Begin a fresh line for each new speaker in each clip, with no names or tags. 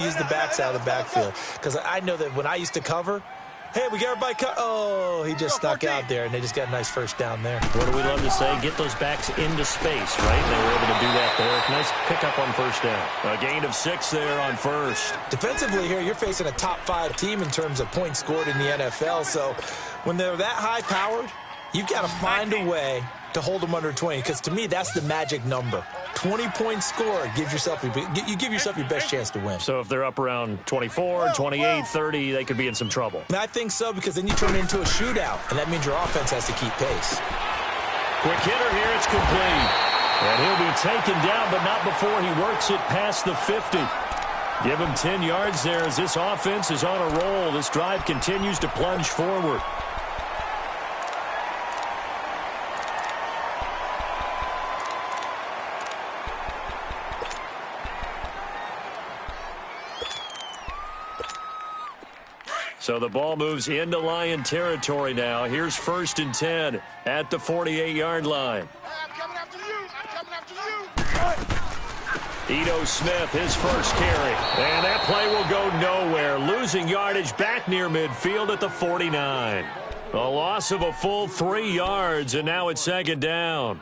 use the backside of the backfield because I know that when I used to cover, hey, we got everybody oh, he just snuck out there, and they just got a nice first down there.
What do we love to say? Get those backs into space, right? They were able to do that there. Nice pickup on first down. A gain of 6 there on first.
Defensively here, you're facing a top-5 team in terms of points scored in the NFL, so when they're that high-powered, you've got to find a way to hold them under 20, because to me, that's the magic number. 20 points scored, you give yourself your best chance to win.
So if they're up around 24, 28, 30, they could be in some trouble.
And I think so, because then you turn it into a shootout, and that means your offense has to keep pace.
Quick hitter here, it's complete. And he'll be taken down, but not before he works it past the 50. Give him 10 yards there as this offense is on a roll. This drive continues to plunge forward. So the ball moves into Lion territory now. Here's 1st and 10 at the 48-yard line.
I'm coming after you. I'm coming after you.
Ito Smith, his first carry. And that play will go nowhere. Losing yardage back near midfield at the 49. A loss of a full 3 yards, and now it's 2nd down.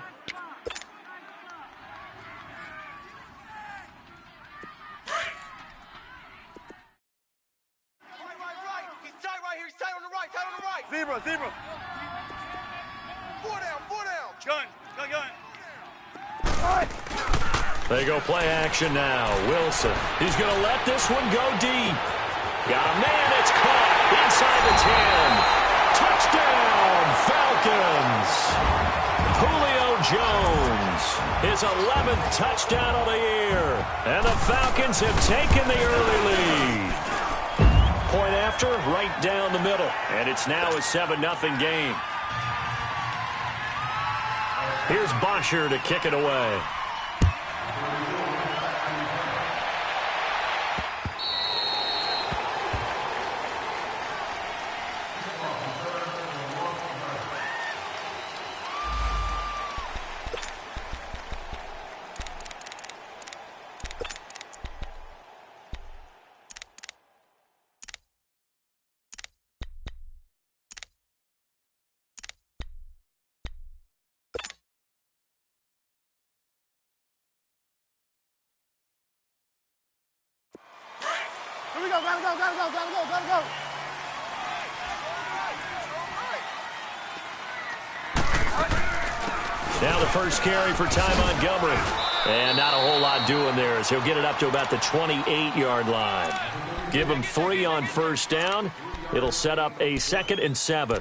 Zebra. 4 down. Gun.
They go play action now. Wilson, he's going to let this one go deep. Got a man, it's caught inside the 10. Touchdown, Falcons. Julio Jones, his 11th touchdown of the year. And the Falcons have taken the early lead. Point after, right down the middle. And it's now a 7-0 game. Here's Bosher to kick it away.
Here we go. Gotta go.
Now the first carry for Ty Montgomery. And not a whole lot doing there as he'll get it up to about the 28-yard line. Give him 3 on first down. It'll set up a 2nd and 7.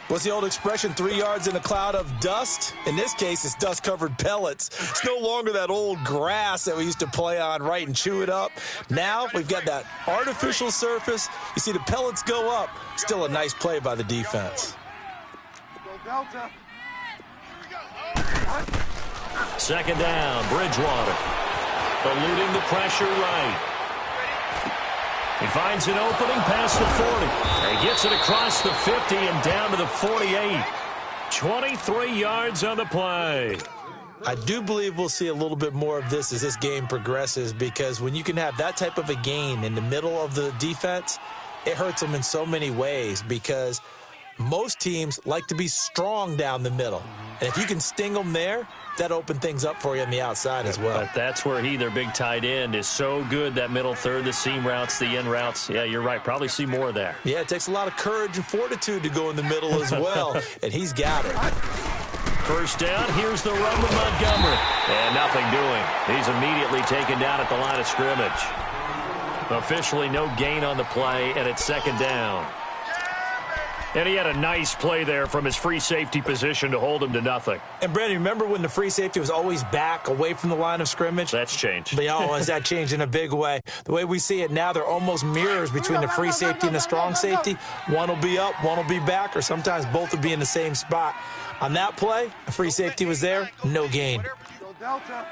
What's the old expression, 3 yards in a cloud of dust? In this case, it's dust-covered pellets. It's no longer that old grass that we used to play on, right, and chew it up. Now we've got that artificial surface. You see the pellets go up. Still a nice play by the defense.
Go Delta.
2nd down, Bridgewater. Eluding the pressure right. He finds an opening past the 40. And he gets it across the 50 and down to the 48. 23 yards on the play.
I do believe we'll see a little bit more of this as this game progresses, because when you can have that type of a gain in the middle of the defense, it hurts them in so many ways, because most teams like to be strong down the middle. And if you can sting them there, that open things up for you on the outside as well.
But that's where their big tight end, is so good, that middle third, the seam routes, the in routes. Yeah, you're right. Probably see more there.
Yeah, it takes a lot of courage and fortitude to go in the middle as well, and he's got it.
First down, here's the run with Montgomery. And nothing doing. He's immediately taken down at the line of scrimmage. Officially no gain on the play, and it's 2nd down. And he had a nice play there from his free safety position to hold him to nothing.
And, Brandon, remember when the free safety was always back away from the line of scrimmage?
That's changed.
But, has that changed in a big way? The way we see it now, they're almost mirrors between the free safety and the strong safety. One will be up, one will be back, or sometimes both will be in the same spot. On that play, the free safety was there, no gain.
Go Delta.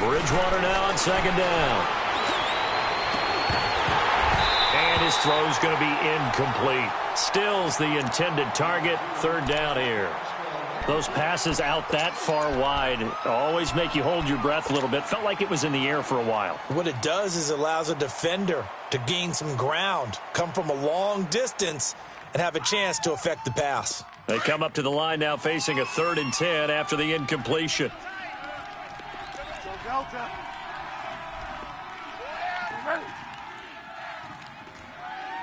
Bridgewater now on 2nd down. And his throw's going to be incomplete. Stills the intended target. 3rd down here. Those passes out that far wide always make you hold your breath a little bit. Felt like it was in the air for a while.
What it does is it allows a defender to gain some ground, come from a long distance, and have a chance to affect the pass.
They come up to the line now facing a 3rd and 10 after the incompletion.
Delta.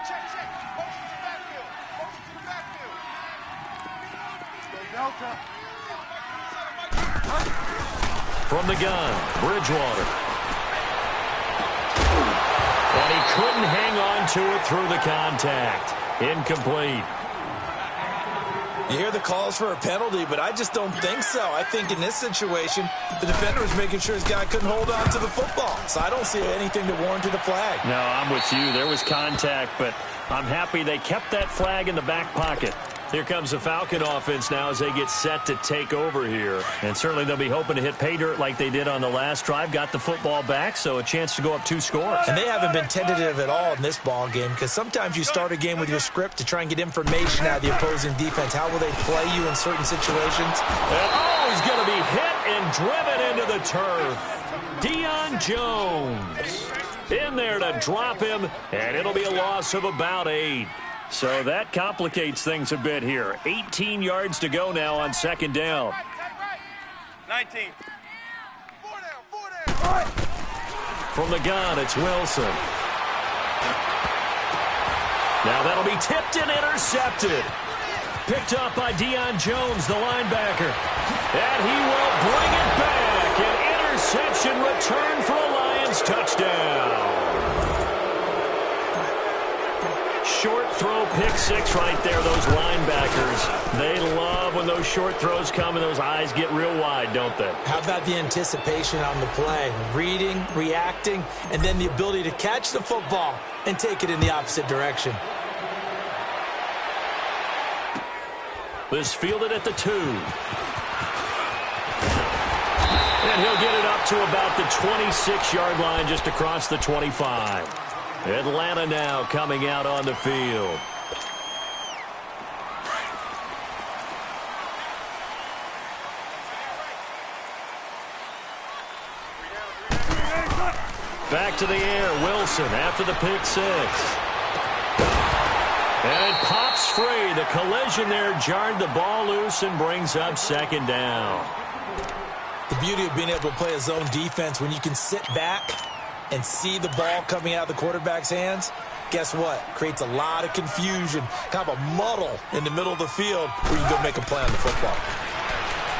Check. Motion to the backfield. Delta.
From the gun, Bridgewater. And he couldn't hang on to it through the contact. Incomplete.
You hear the calls for a penalty, but I just don't think so. I think in this situation, the defender was making sure his guy couldn't hold on to the football. So I don't see anything that warranted a flag.
No, I'm with you. There was contact, but I'm happy they kept that flag in the back pocket. Here comes the Falcon offense now as they get set to take over here. And certainly they'll be hoping to hit pay dirt like they did on the last drive. Got the football back, so a chance to go up 2 scores.
And they haven't been tentative at all in this ball game because sometimes you start a game with your script to try and get information out of the opposing defense. How will they play you in certain situations?
And, he's going to be hit and driven into the turf. Deion Jones in there to drop him, and it'll be a loss of about 8. So that complicates things a bit here. 18 yards to go now on 2nd down.
19. 4 down.
From the gun, it's Wilson. Now that'll be tipped and intercepted. Picked up by Deion Jones, the linebacker. And he will bring it back. An interception return for a Lions touchdown. Short throw, pick 6 right there, those linebackers. They love when those short throws come and those eyes get real wide, don't they?
How about the anticipation on the play? Reading, reacting, and then the ability to catch the football and take it in the opposite direction.
This fielded at the 2. And he'll get it up to about the 26-yard line just across the 25. Atlanta now coming out on the field. Back to the air, Wilson after the pick 6. And it pops free. The collision there jarred the ball loose and brings up 2nd down.
The beauty of being able to play a zone defense when you can sit back and see the ball coming out of the quarterback's hands, guess what? Creates a lot of confusion, kind of a muddle in the middle of the field where you can go make a play on the football.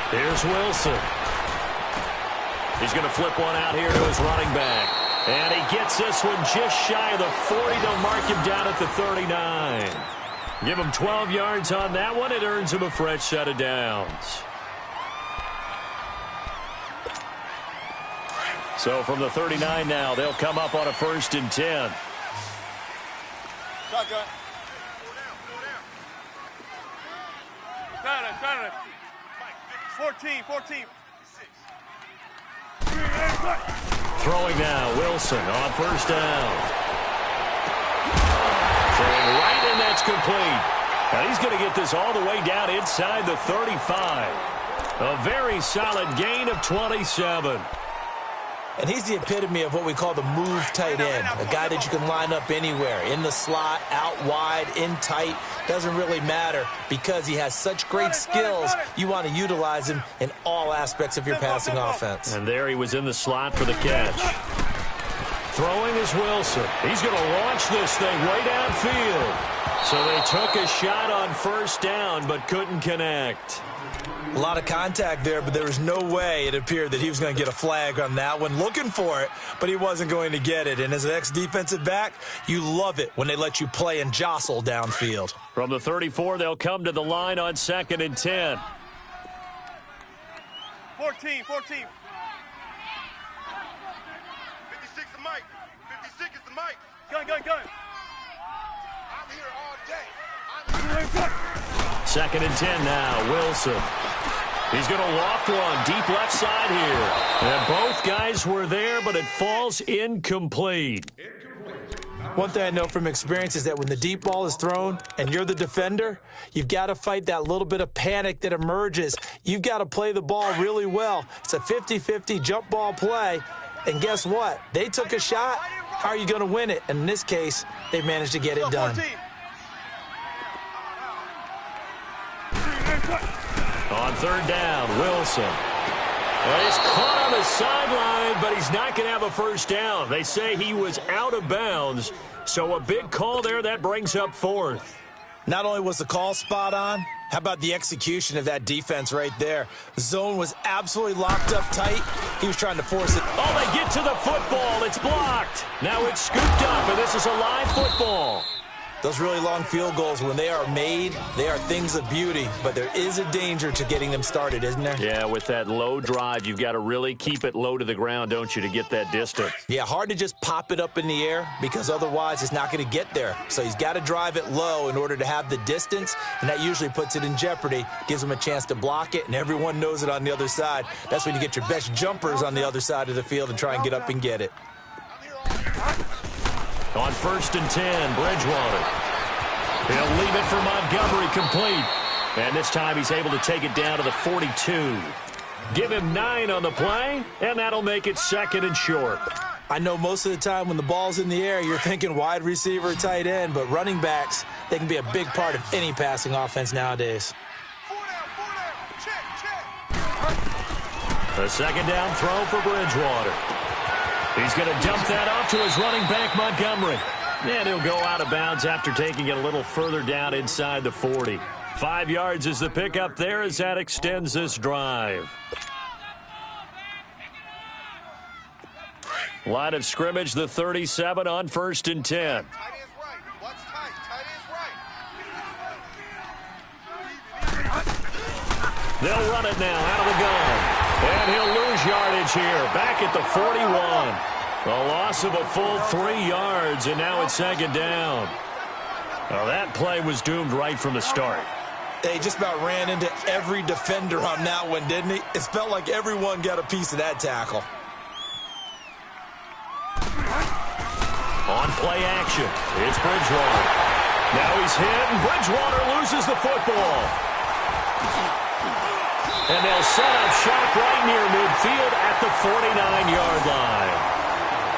Here's Wilson. He's going to flip one out here to his running back. And he gets this one just shy of the 40. They'll mark him down at the 39. Give him 12 yards on that one. It earns him a fresh set of downs. So from the 39 now, they'll come up on a 1st and 10.
Shotgun. 14.
Throwing now, Wilson on 1st down. Throwing right, and that's complete. Now he's going to get this all the way down inside the 35. A very solid gain of 27.
And he's the epitome of what we call the move tight end, a guy that you can line up anywhere, in the slot, out wide, in tight, doesn't really matter because he has such great skills. You want to utilize him in all aspects of your passing offense.
And there he was in the slot for the catch. Throwing is Wilson. He's going to launch this thing way downfield. So they took a shot on 1st down but couldn't connect.
A lot of contact there, but there was no way it appeared that he was going to get a flag on that one. Looking for it, but he wasn't going to get it. And as an ex-defensive back, you love it when they let you play and jostle downfield.
From the 34, they'll come to the line on 2nd and 10.
14. 56 is Mike. 56 is the Mike. Gun. I'm here all day.
2nd and 10 now, Wilson. He's going to loft one deep left side here. And both guys were there, but it falls incomplete.
One thing I know from experience is that when the deep ball is thrown and you're the defender, you've got to fight that little bit of panic that emerges. You've got to play the ball really well. It's a 50-50 jump ball play. And guess what? They took a shot. How are you going to win it? And in this case, they managed to get it done.
On third down, Wilson. Well, he's caught on the sideline, but he's not going to have a first down. They say he was out of bounds, so a big call there. That brings up fourth.
Not only was the call spot on, how about the execution of that defense right there? Zone was absolutely locked up tight. He was trying to force it.
Oh, they get to the football. It's blocked. Now it's scooped up, and this is a live football.
Those really long field goals, when they are made, they are things of beauty, but there is a danger to getting them started, isn't there?
Yeah, with that low drive, you've got to really keep it low to the ground, don't you, to get that distance?
Yeah, hard to just pop it up in the air because otherwise it's not going to get there. So he's got to drive it low in order to have the distance, and that usually puts it in jeopardy, gives him a chance to block it, and everyone knows it on the other side. That's when you get your best jumpers on the other side of the field and try and get up and get it.
On 1st and 10, Bridgewater. He'll leave it for Montgomery, complete. And this time he's able to take it down to the 42. Give him 9 on the play, and that'll make it 2nd and short.
I know most of the time when the ball's in the air, you're thinking wide receiver, tight end, but running backs, they can be a big part of any passing offense nowadays.
A 2nd down throw for Bridgewater. He's going to dump that off to his running back, Montgomery. And he'll go out of bounds after taking it a little further down inside the 40. 5 yards is the pickup there as that extends this drive. Line of scrimmage, the 37 on 1st and 10. They'll run it now out of the gun. And he'll lose yardage here, back at the 41. A loss of a full 3 yards, and now it's 2nd down. Well, that play was doomed right from the start.
They just about ran into every defender on that one, didn't he? It felt like everyone got a piece of that tackle.
On play action, it's Bridgewater. Now he's hit, and Bridgewater loses the football. And they'll set up shop right near midfield at the 49-yard line.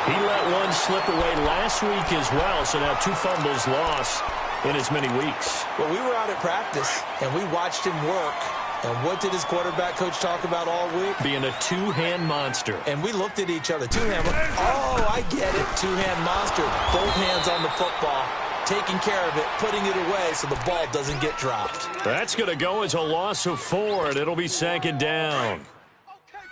He let one slip away last week as well, so now 2 fumbles lost in as many weeks.
Well, we were out at practice, and we watched him work. And what did his quarterback coach talk about all week?
Being a 2-hand monster.
And we looked at each other. 2-hand. Oh, I get it. 2-hand monster. Both hands on the football, taking care of it, putting it away so the ball doesn't get dropped.
That's going to go as a loss of 4, and it'll be 2nd down.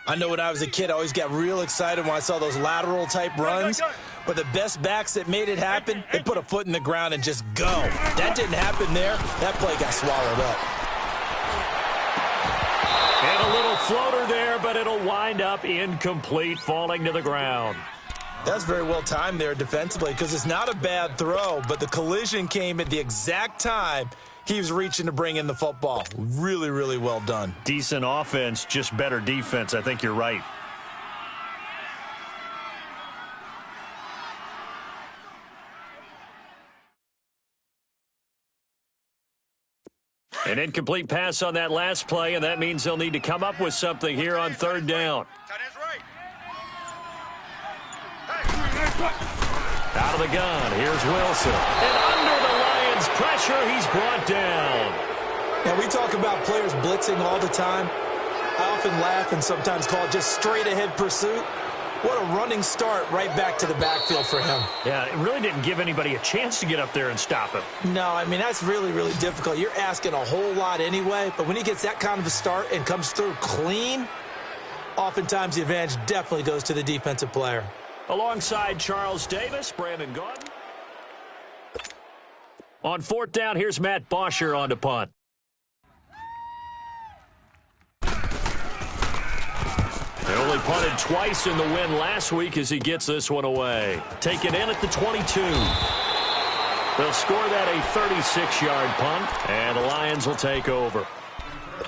I know when I was a kid, I always got real excited when I saw those lateral-type runs. But the best backs that made it happen, they put a foot in the ground and just go. That didn't happen there. That play got swallowed up.
And a little floater there, but it'll wind up incomplete, falling to the ground.
That's very well timed there defensively because it's not a bad throw, but the collision came at the exact time he was reaching to bring in the football. Really, really well done.
Decent offense, just better defense. I think you're right. An incomplete pass on that last play, and that means they'll need to come up with something here on 3rd down. Out of the gun, here's Wilson. And under the Lions' pressure, he's brought down.
Now, we talk about players blitzing all the time. I often laugh and sometimes call it just straight-ahead pursuit. What a running start right back to the backfield for him.
Yeah, it really didn't give anybody a chance to get up there and stop him.
No, I mean, that's really, really difficult. You're asking a whole lot anyway, but when he gets that kind of a start and comes through clean, oftentimes the advantage definitely goes to the defensive player.
Alongside Charles Davis, Brandon Gordon. On 4th down, here's Matt Bosher on to punt. They only punted twice in the win last week as he gets this one away. Taken in at the 22. They'll score that a 36-yard punt, and the Lions will take over.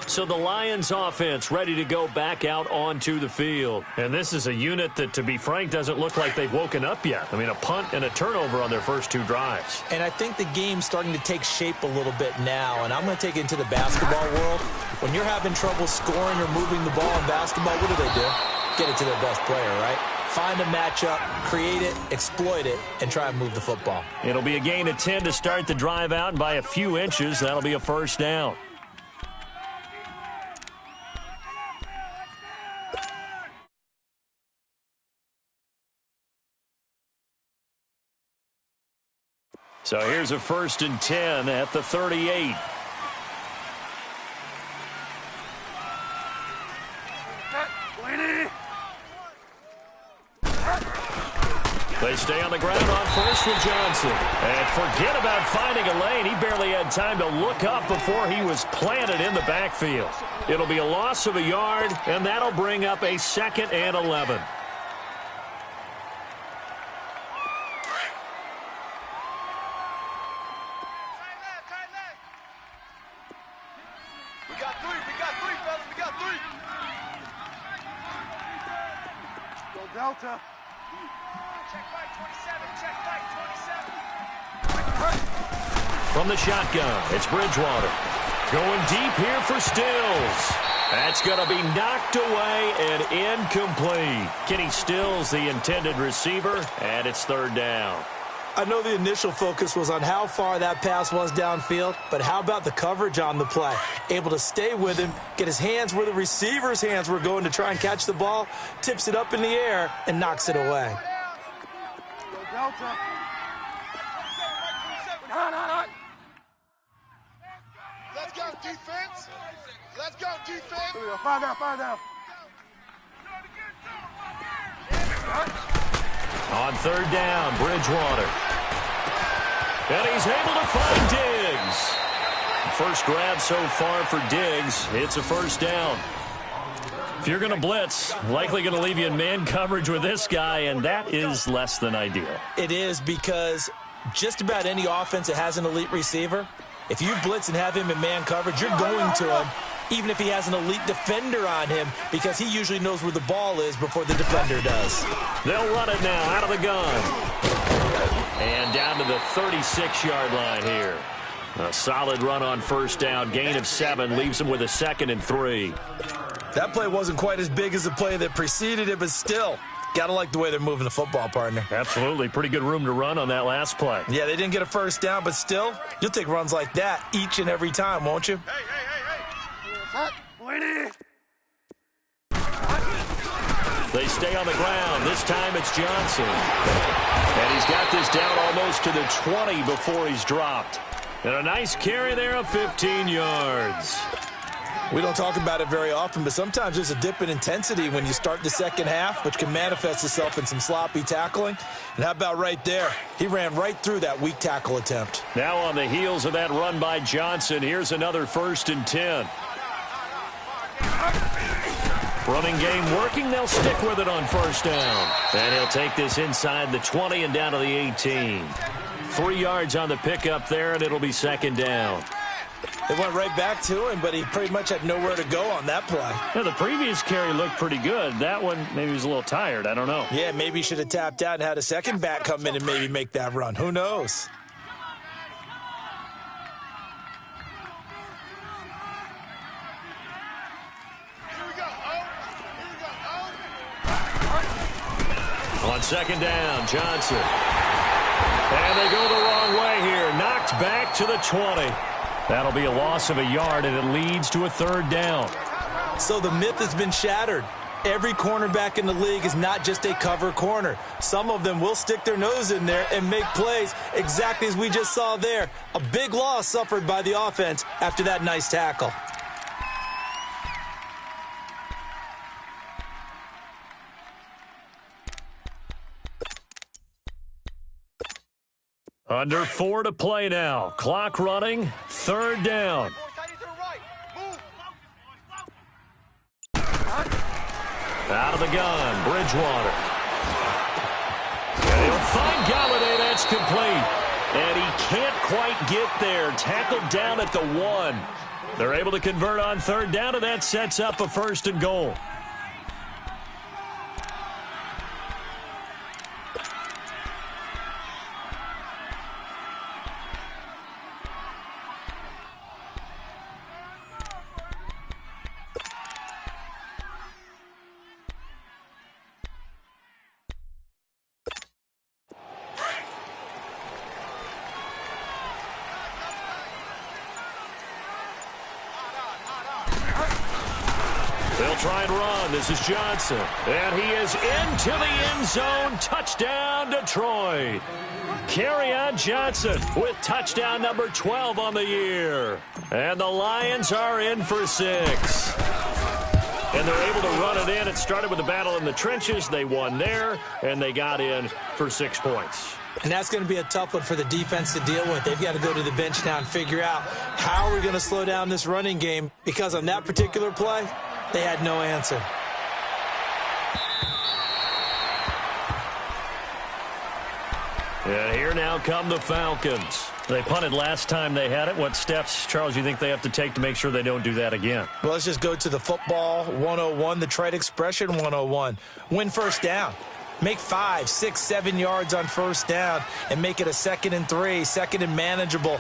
So the Lions offense ready to go back out onto the field. And this is a unit that, to be frank, doesn't look like they've woken up yet. I mean, a punt and a turnover on their first 2 drives.
And I think the game's starting to take shape a little bit now, and I'm going to take it into the basketball world. When you're having trouble scoring or moving the ball in basketball, what do? Get it to their best player, right? Find a matchup, create it, exploit it, and try and move the football.
It'll be a gain of 10 to start the drive out, and by a few inches, that'll be a first down. So here's a 1st and 10 at the 38. They stay on the ground on first with Johnson. And forget about finding a lane. He barely had time to look up before he was planted in the backfield. It'll be a loss of a yard, and that'll bring up a 2nd and 11.
We got three, fellas. We got 3. Go Delta. Check right, 27. Check right, 27.
From the shotgun, it's Bridgewater. Going deep here for Stills. That's going to be knocked away and incomplete. Kenny Stills, the intended receiver, and it's 3rd down.
I know the initial focus was on how far that pass was downfield, but how about the coverage on the play? Able to stay with him, get his hands where the receiver's hands were going to try and catch the ball, tips it up in the air, and knocks it away.
Delta. Let's go, defense. Let's go, defense. 5 down.
On 3rd down, Bridgewater. And he's able to find Diggs. First grab so far for Diggs. It's a 1st down. If you're going to blitz, likely going to leave you in man coverage with this guy, and that is less than ideal.
It is, because just about any offense that has an elite receiver, if you blitz and have him in man coverage, you're going to him, even if he has an elite defender on him, because he usually knows where the ball is before the defender does.
They'll run it now out of the gun. And down to the 36-yard line here. A solid run on 1st down. Gain of 7 leaves him with a 2nd and 3.
That play wasn't quite as big as the play that preceded it, but still, got to like the way they're moving the football, partner.
Absolutely. Pretty good room to run on that last play.
Yeah, they didn't get a 1st down, but still, you'll take runs like that each and every time, won't you?
Hey.
They stay on the ground. This time it's Johnson. And he's got this down almost to the 20 before he's dropped. And a nice carry there of 15 yards.
We don't talk about it very often, but sometimes there's a dip in intensity when you start the second half, which can manifest itself in some sloppy tackling. And how about right there? He ran right through that weak tackle attempt.
Now on the heels of that run by Johnson, here's another 1st and 10. Running game working. They'll stick with it on 1st down. And he'll take this inside the 20 and down to the 18. 3 yards on the pickup there, and it'll be 2nd down.
They went right back to him, but he pretty much had nowhere to go on that play.
Yeah, the previous carry looked pretty good. That one, maybe he was a little tired. I don't know.
Yeah, maybe he should have tapped out and had a second back come in and maybe make that run. Who knows?
On 2nd down, Johnson. And they go the wrong way here. Knocked back to the 20. That'll be a loss of a yard, and it leads to a 3rd down.
So the myth has been shattered. Every cornerback in the league is not just a cover corner. Some of them will stick their nose in there and make plays exactly as we just saw there. A big loss suffered by the offense after that nice tackle.
Under 4 to play now. Clock running. 3rd down. Out of the gun, Bridgewater. And he'll find Galladay. That's complete. And he can't quite get there. Tackled down at the 1. They're able to convert on third down, and that sets up a 1st and goal. They'll try and run. This is Johnson. And he is into the end zone. Touchdown, Detroit. Kerryon Johnson with touchdown number 12 on the year. And the Lions are in for 6. And they're able to run it in. It started with a battle in the trenches. They won there, and they got in for 6 points.
And that's going to be a tough one for the defense to deal with. They've got to go to the bench now and figure out how are we going to slow down this running game, because on that particular play, they had no answer.
And here now come the Falcons. They punted last time they had it. What steps, Charles, you think they have to take to make sure they don't do that again?
Well, let's just go to the football 101, the trite expression 101. Win first down. Make 5, 6, 7 yards on first down and make it a 2nd and 3, 2nd and manageable.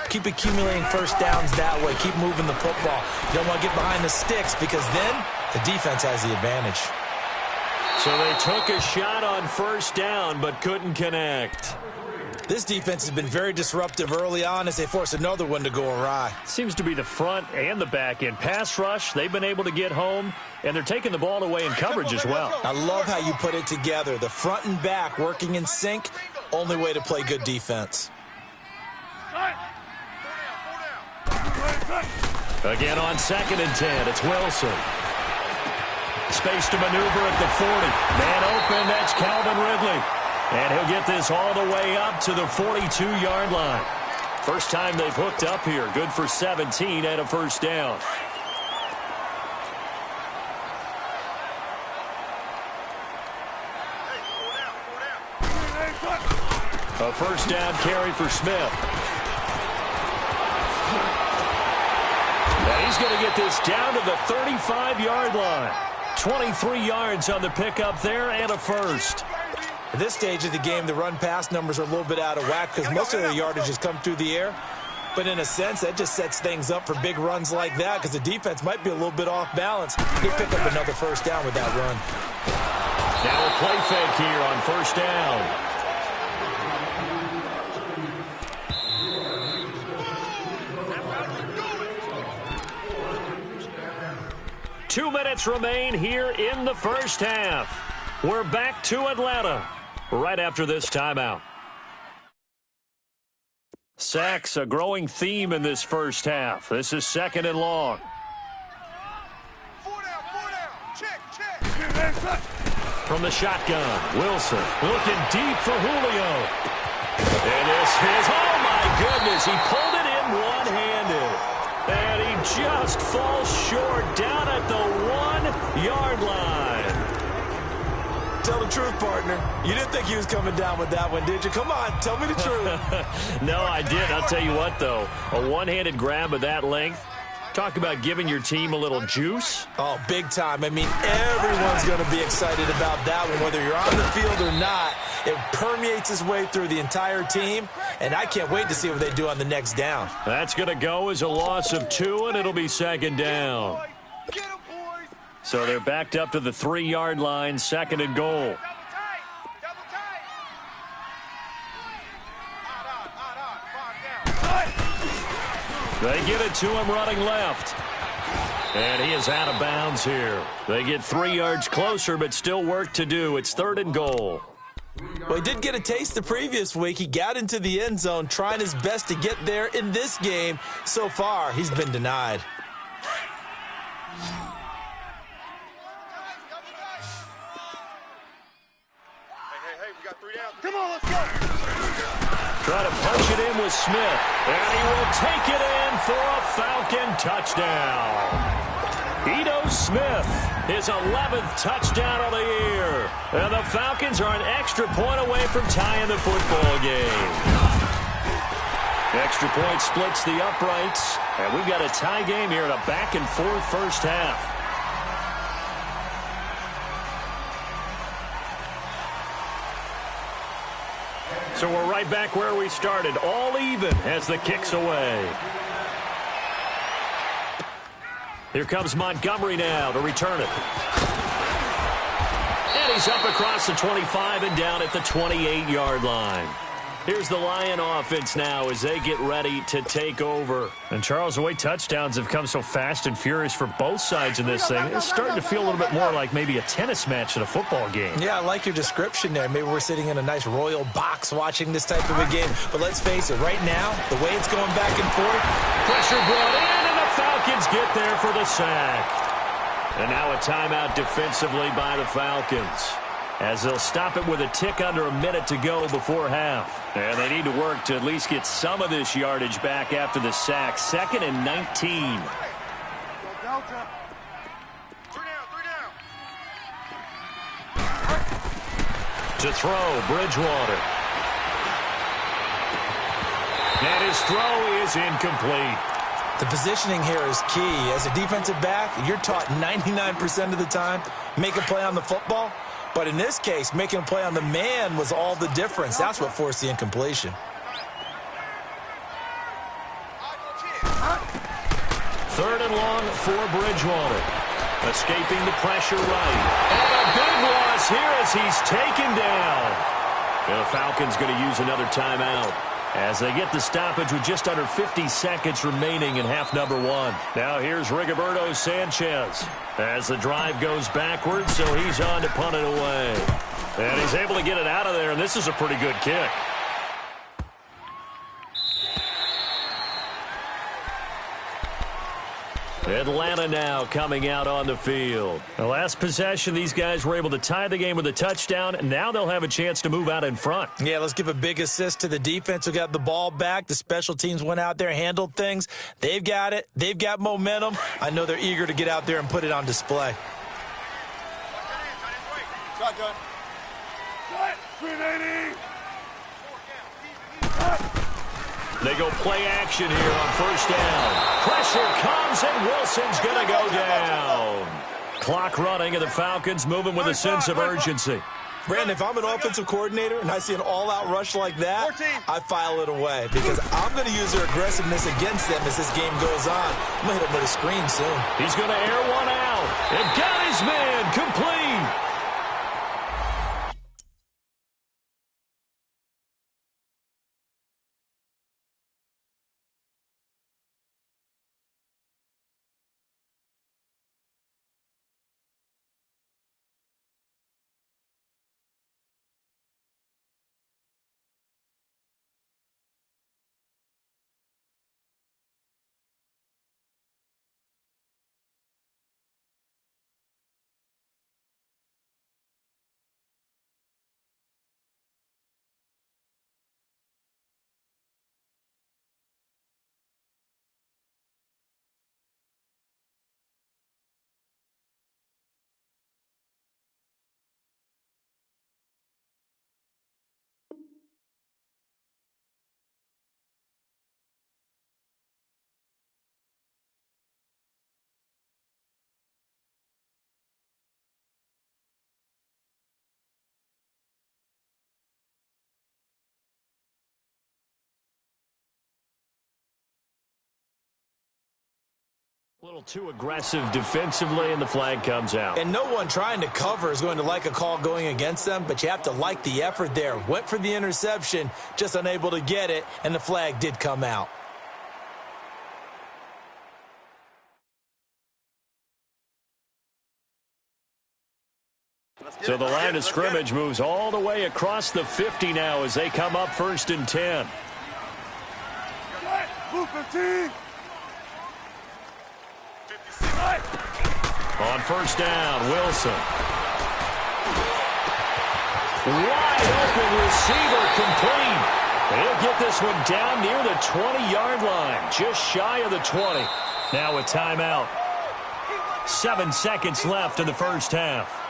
Keep accumulating first downs that way. Keep moving the football. You don't want to get behind the sticks, because then the defense has the advantage.
So they took a shot on first down but couldn't connect.
This defense has been very disruptive early on as they force another one to go awry.
Seems to be the front and the back end. Pass rush, they've been able to get home, and they're taking the ball away in coverage as well.
I love how you put it together. The front and back working in sync, only way to play good defense.
Again on 2nd and 10, it's Wilson. Space to maneuver at the 40. Man open, that's Calvin Ridley. And he'll get this all the way up to the 42-yard line. First time they've hooked up here. Good for 17 and a first down. A first down carry for Smith. And he's going to get this down to the 35-yard line. 23 yards on the pickup there and a first.
At this stage of the game, the run-pass numbers are a little bit out of whack because most of their yardage has come through the air. But in a sense, that just sets things up for big runs like that because the defense might be a little bit off balance. They pick up another first down with that run.
Now a play fake here on first down. 2 minutes remain here in the first half. We're back to Atlanta right after this timeout. Sacks, a growing theme in this first half. This is 2nd and long.
4 down. Check.
From the shotgun, Wilson looking deep for Julio. And this is, oh my goodness, he pulled it in one-handed. And he just falls short down at the 1-yard line.
Tell the truth, partner. You didn't think he was coming down with that one, did you? Come on, tell me the truth.
No, I did. I'll tell you what, though. A one-handed grab of that length. Talk about giving your team a little juice.
Oh, big time. I mean, everyone's going to be excited about that one, whether you're on the field or not. It permeates its way through the entire team, and I can't wait to see what they do on the next down.
That's going to go as a loss of 2, and it'll be 2nd down. So they're backed up to the 3-yard line, 2nd and goal. They get it to him running left. And he is out of bounds here. They get 3 yards closer, but still work to do. It's 3rd and goal.
Well, he did get a taste the previous week. He got into the end zone, trying his best to get there in this game. So far, he's been denied.
Hey, we got 3 down. Come on, let's go.
Try to punch it in with Smith. And he will take it in for a Falcon touchdown. Ito Smith, his 11th touchdown of the year. And the Falcons are an extra point away from tying the football game. Extra point splits the uprights. And we've got a tie game here in a back-and-forth first half. So we're right back where we started, all even as the kick's away. Here comes Montgomery now to return it. And he's up across the 25 and down at the 28-yard line. Here's the Lion offense now as they get ready to take over. And, Charles, the way touchdowns have come so fast and furious for both sides in this thing, it's starting to feel a little bit more like maybe a tennis match at a football game.
Yeah, I like your description there. Maybe we're sitting in a nice royal box watching this type of a game. But let's face it, right now, the way it's going back and forth.
Pressure brought in, and the Falcons get there for the sack. And now a timeout defensively by the Falcons, as they'll stop it with a tick under a minute to go before half. And they need to work to at least get some of this yardage back after the sack. 2nd and 19.
Delta. 3 down.
To throw, Bridgewater. And his throw is incomplete.
The positioning here is key. As a defensive back, you're taught 99% of the time, make a play on the football. But in this case, making a play on the man was all the difference. That's what forced the incompletion.
3rd and long for Bridgewater. Escaping the pressure right. And a big loss here as he's taken down. And the Falcons going to use another timeout as they get the stoppage with just under 50 seconds remaining in half number 1. Now here's Rigoberto Sanchez as the drive goes backwards, so he's on to punt it away. And he's able to get it out of there, and this is a pretty good kick. Atlanta now coming out on the field. The last possession, these guys were able to tie the game with a touchdown, and now they'll have a chance to move out in front.
Yeah, let's give a big assist to the defense who got the ball back. The special teams went out there, handled things. They've got it. They've got momentum. I know they're eager to get out there and put it on display.
Shotgun. 380.
They go play action here on 1st down. Pressure comes, and Wilson's going to go down. Clock running, and the Falcons moving with a sense of urgency.
Brandon, if I'm an offensive coordinator and I see an all-out rush like that, I file it away because I'm going to use their aggressiveness against them as this game goes on. I'm going to hit them with a screen soon.
He's going to air one out. And got his man complete. A little too aggressive defensively, and the flag comes out.
And no one trying to cover is going to like a call going against them, but you have to like the effort there. Went for the interception, just unable to get it, and the flag did come out.
So the line of scrimmage moves all the way across the 50 now as they come up 1st and 10.
Move 15.
On 1st down, Wilson. Wide open receiver complete. He'll get this one down near the 20-yard line, just shy of the 20. Now a timeout. 7 seconds left in the first half.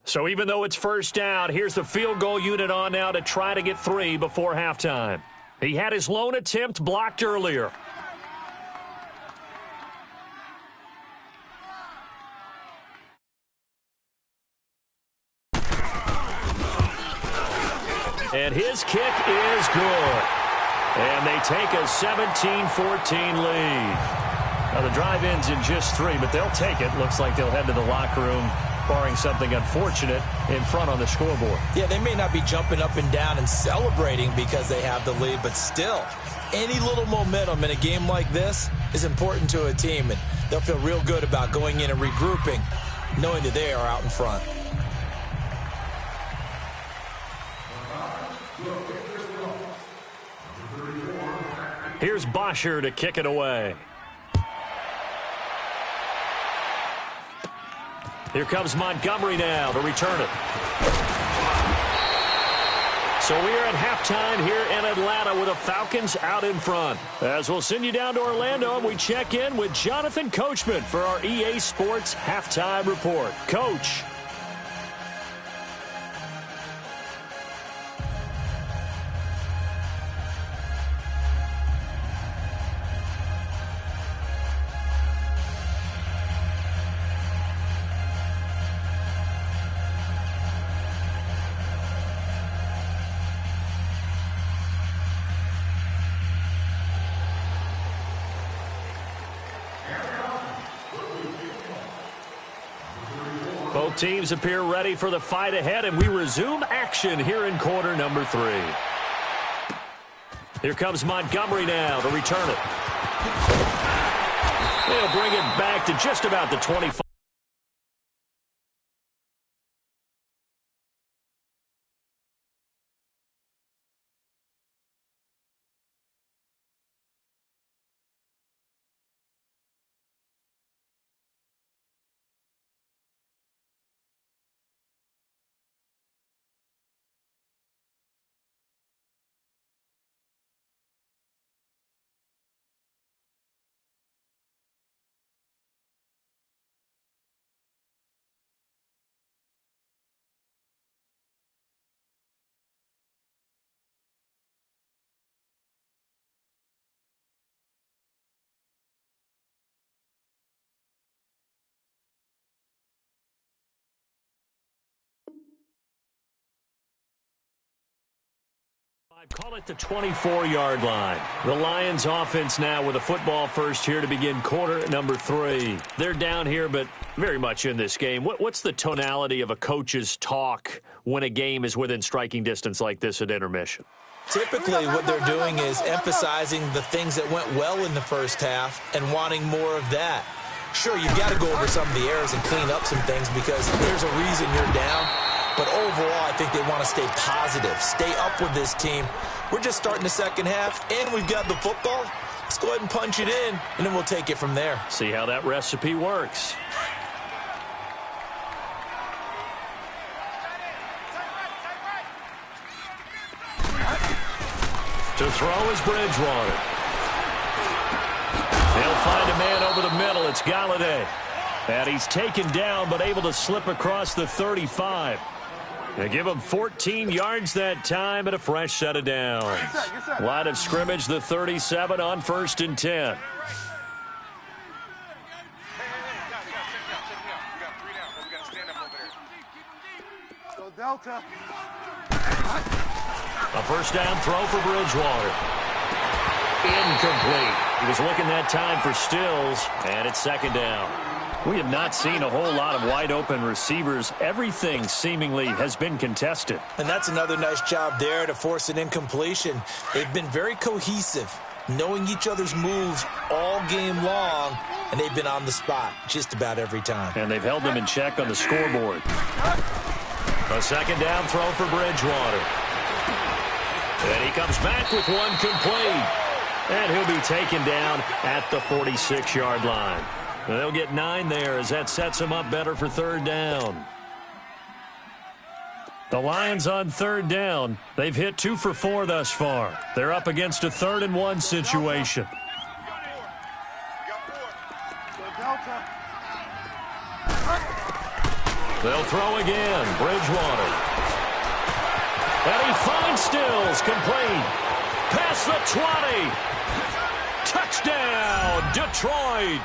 So even though it's first down, here's the field goal unit on now to try to get 3 before halftime. He had his lone attempt blocked earlier. And his kick is good. And they take a 17-14 lead. Now the drive ends in just 3, but they'll take it. Looks like they'll head to the locker room, barring something unfortunate, in front on the scoreboard.
Yeah, they may not be jumping up and down and celebrating because they have the lead, but still, any little momentum in a game like this is important to a team, and they'll feel real good about going in and regrouping, knowing that they are out in front.
Here's Bosher to kick it away. Here comes Montgomery now to return it. So we are at halftime here in Atlanta with the Falcons out in front. As we'll send you down to Orlando, and we check in with Jonathan Coachman for our EA Sports Halftime Report. Coach. 'Both teams appear ready for the fight ahead, and we resume action here in quarter number 3. Here comes Montgomery now to return it. They'll bring it back to just about the 25. Call it the 24-yard line. The Lions offense now with a football first here to begin quarter number 3. They're down here, but very much in this game. What's the tonality of a coach's talk when a game is within striking distance like this at intermission?
Typically, what they're doing is emphasizing the things that went well in the first half and wanting more of that. Sure, you've got to go over some of the errors and clean up some things because there's a reason you're down. But overall, I think they want to stay positive, stay up with this team. We're just starting the second half, and we've got the football. Let's go ahead and punch it in, and then we'll take it from there.
See how that recipe works. To throw is Bridgewater. They'll find a man over the middle. It's Galladay. And he's taken down, but able to slip across the 35. They give him 14 yards that time and a fresh set of downs. Line of scrimmage, the 37 on 1st and 10.
Go Delta.
A first down throw for Bridgewater. Incomplete. He was looking that time for Stills, and it's second down. We have not seen a whole lot of wide-open receivers. Everything seemingly has been contested.
And that's another nice job there to force an incompletion. They've been very cohesive, knowing each other's moves all game long, and they've been on the spot just about every time.
And they've held them in check on the scoreboard. A second down throw for Bridgewater. And he comes back with one complete. And he'll be taken down at the 46-yard line. They'll get 9 there as that sets them up better for third down. The Lions on third down. They've hit 2 for 4 thus far. They're up against a 3rd and 1 situation. They'll throw again. Bridgewater. And he finds Stills. Complete. Past the 20. Touchdown, Detroit.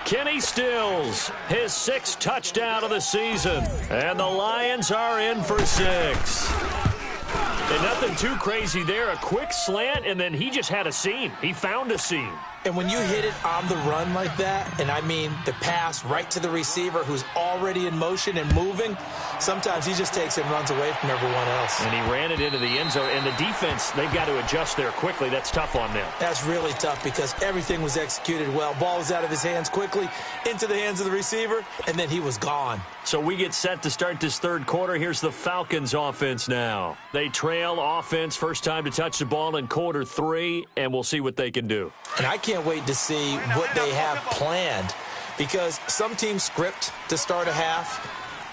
Kenny Stills, his 6th touchdown of the season. And the Lions are in for 6. And nothing too crazy there. A quick slant, and then he just had a seam. He found a seam.
And when you hit it on the run like that, and I mean the pass right to the receiver who's already in motion and moving, sometimes he just takes it and runs away from everyone else.
And he ran it into the end zone. And the defense, they've got to adjust there quickly. That's tough on them.
That's really tough because everything was executed well. Ball was out of his hands quickly, into the hands of the receiver, and then he was gone.
So we get set to start this third quarter. Here's the Falcons offense now. They trail offense, first time to touch the ball in quarter 3, and we'll see what they can do.
And I can't wait to see what they have planned because some teams script to start a half.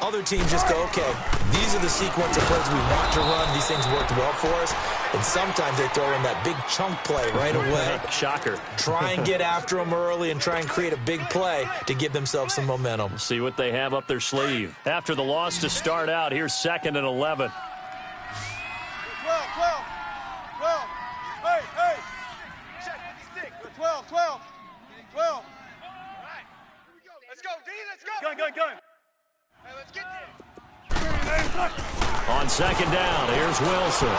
Other teams just go, okay, these are the sequence of plays we want to run. These things worked well for us. And sometimes they throw in that big chunk play right away.
Shocker.
Try and get after them early and try and create a big play to give themselves some momentum.
See what they have up their sleeve. After the loss to start out, here's 2nd and 11.
12. Hey. Check 56. 12. 12. All right. Here we go. Let's go, D. Let's go. Gun. Hey, let's get there.
On 2nd down, here's Wilson.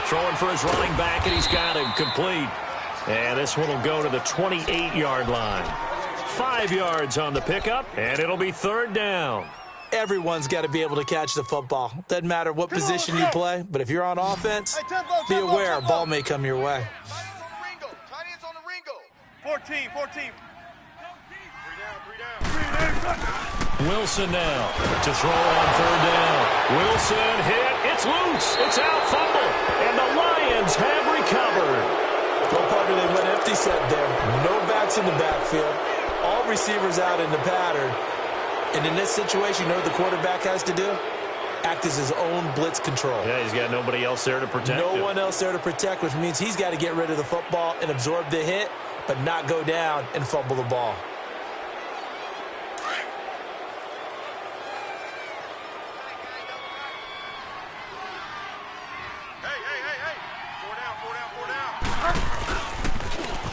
Throwing for his running back, and he's got him complete. And this one will go to the 28-yard line. 5 yards on the pickup, and it'll be 3rd down.
Everyone's got to be able to catch the football. Doesn't matter what position you play, but if you're on offense, be aware a ball may come your way.
14. 3 down.
Wilson now to throw on 3rd down. Wilson hit. It's loose. It's out. Fumble. And the Lions have recovered.
No partner, they went empty set there. No backs in the backfield. All receivers out in the pattern. And in this situation, you know what the quarterback has to do? Act as his own blitz control.
Yeah, he's got nobody else there to protect him.
No one else there to protect, which means he's got to get rid of the football and absorb the hit, but not go down and fumble the ball.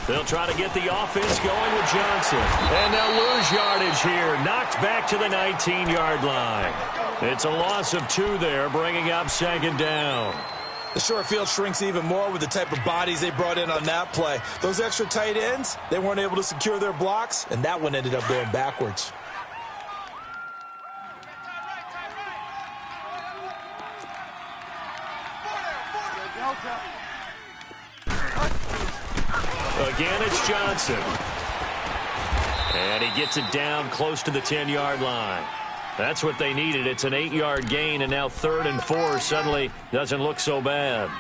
They'll try to get the offense going with Johnson. And they'll lose yardage here. Knocked back to the 19-yard line. It's a loss of 2 there, bringing up 2nd down.
The short field shrinks even more with the type of bodies they brought in on that play. Those extra tight ends, they weren't able to secure their blocks, and that one ended up going backwards.
Again, it's Johnson. And he gets it down close to the 10-yard line. That's what they needed. It's an 8-yard gain, and now 3rd and 4 suddenly doesn't look so bad.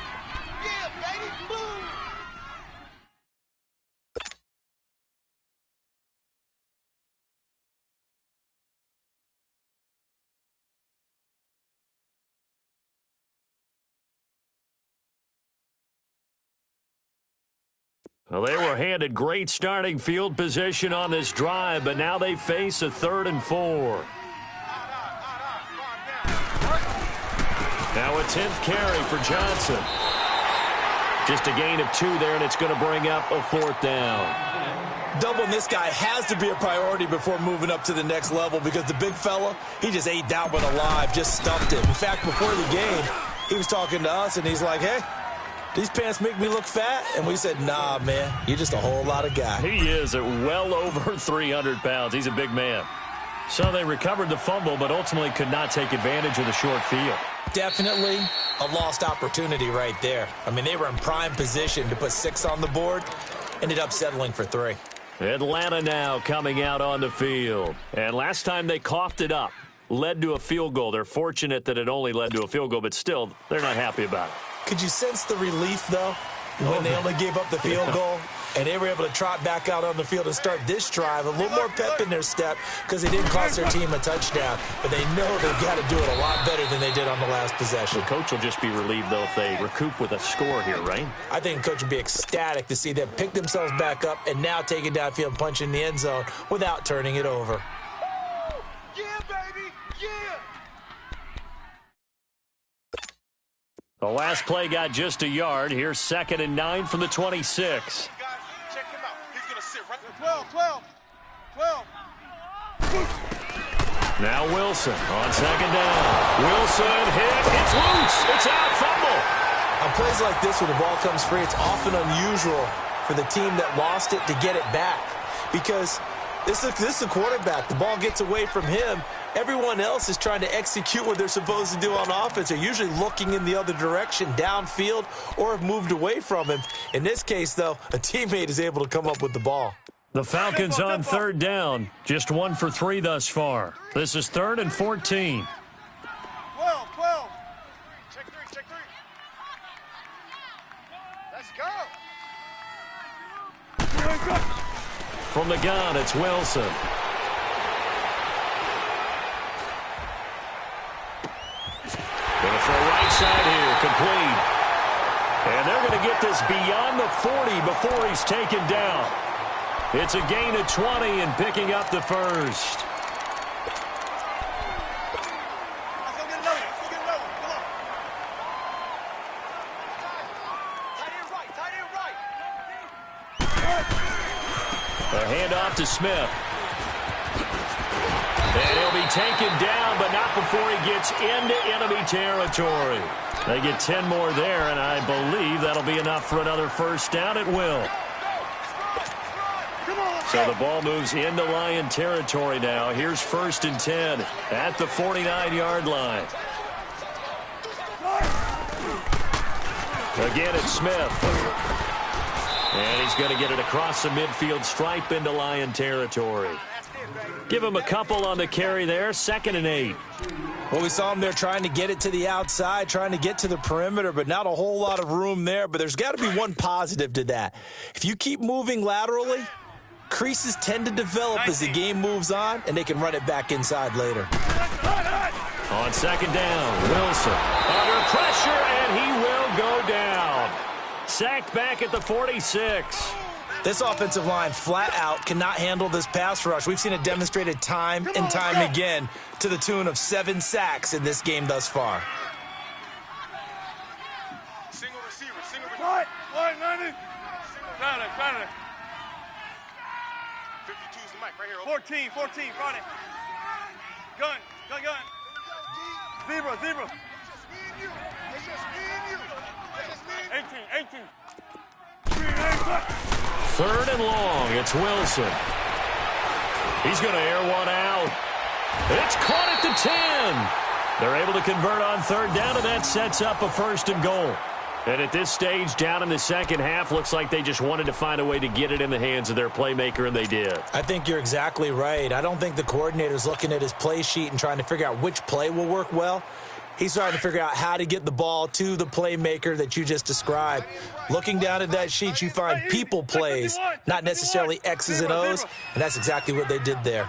Well, they were handed great starting field position on this drive, but now they face a 3rd and 4. Now a 10th carry for Johnson. Just a gain of 2 there, and it's going to bring up a 4th down.
Doubling this guy has to be a priority before moving up to the next level because the big fella, he just ate that one alive, just stuffed him. In fact, before the game, he was talking to us, and he's like, hey, these pants make me look fat? And we said, nah, man, you're just a whole lot of guy.
He is at well over 300 pounds. He's a big man. So they recovered the fumble, but ultimately could not take advantage of the short field.
Definitely a lost opportunity right there. I mean, they were in prime position to put 6 on the board, ended up settling for 3.
Atlanta now coming out on the field. And last time they coughed it up, led to a field goal. They're fortunate that it only led to a field goal, but still, they're not happy about it.
Could you sense the relief, though, when they only gave up the field goal and they were able to trot back out on the field and start this drive? A little more pep in their step because they didn't cost their team a touchdown, but they know they've got to do it a lot better than they did on the last possession.
The coach will just be relieved, though, if they recoup with a score here, right?
I think the coach would be ecstatic to see them pick themselves back up and now take it downfield and punch in the end zone without turning it over.
Yeah,
The last play got just a yard. Here's 2nd and 9 from the 26.
Guys, check him out. He's going to sit right there. 12.
Now Wilson on 2nd down. Wilson hit. It's loose. It's out. Fumble.
On plays like this where the ball comes free, it's often unusual for the team that lost it to get it back because this is the quarterback. The ball gets away from him. Everyone else is trying to execute what they're supposed to do on offense. They're usually looking in the other direction, downfield, or have moved away from him. In this case, though, a teammate is able to come up with the ball.
The Falcons on 3rd down. Just 1 for 3 thus far. This is 3rd and 14.
12. Check three. Let's go.
From the gun, it's Wilson. Going to throw right side here, complete. And they're going to get this beyond the 40 before he's taken down. It's a gain of 20 and picking up the first.
Let's go get another one. Come on. Tight end right.
A handoff to Smith. And he'll be taken down, but not before he gets into enemy territory. They get 10 more there, and I believe that'll be enough for another first down. It will. So the ball moves into Lion territory now. Here's 1st and 10 at the 49-yard line. Again, it's Smith. And he's going to get it across the midfield stripe into Lion territory. Give him a couple on the carry there. 2nd and 8.
Well, we saw him there trying to get it to the outside, trying to get to the perimeter, but not a whole lot of room there. But there's got to be one positive to that. If you keep moving laterally, creases tend to develop as the game moves on, and they can run it back inside later.
On 2nd down, Wilson under pressure, and he will go down. Sacked back at the 46.
This offensive line flat out cannot handle this pass rush. We've seen it demonstrated time and time again to the tune of 7 sacks in this game thus far.
Single receiver. Right, 90. Got it. 52 is the mic right here. 14, Friday. Gun. Zebra. It's just me and you. 18.
3rd and long. It's Wilson. He's going to air one out. It's caught at the 10. They're able to convert on 3rd down, and that sets up a 1st and goal. And at this stage, down in the second half, looks like they just wanted to find a way to get it in the hands of their playmaker, and they did.
I think you're exactly right. I don't think the coordinator's looking at his play sheet and trying to figure out which play will work well. He's trying to figure out how to get the ball to the playmaker that you just described. Looking down at that sheet, you find people plays, not necessarily X's and O's, and that's exactly what they did there.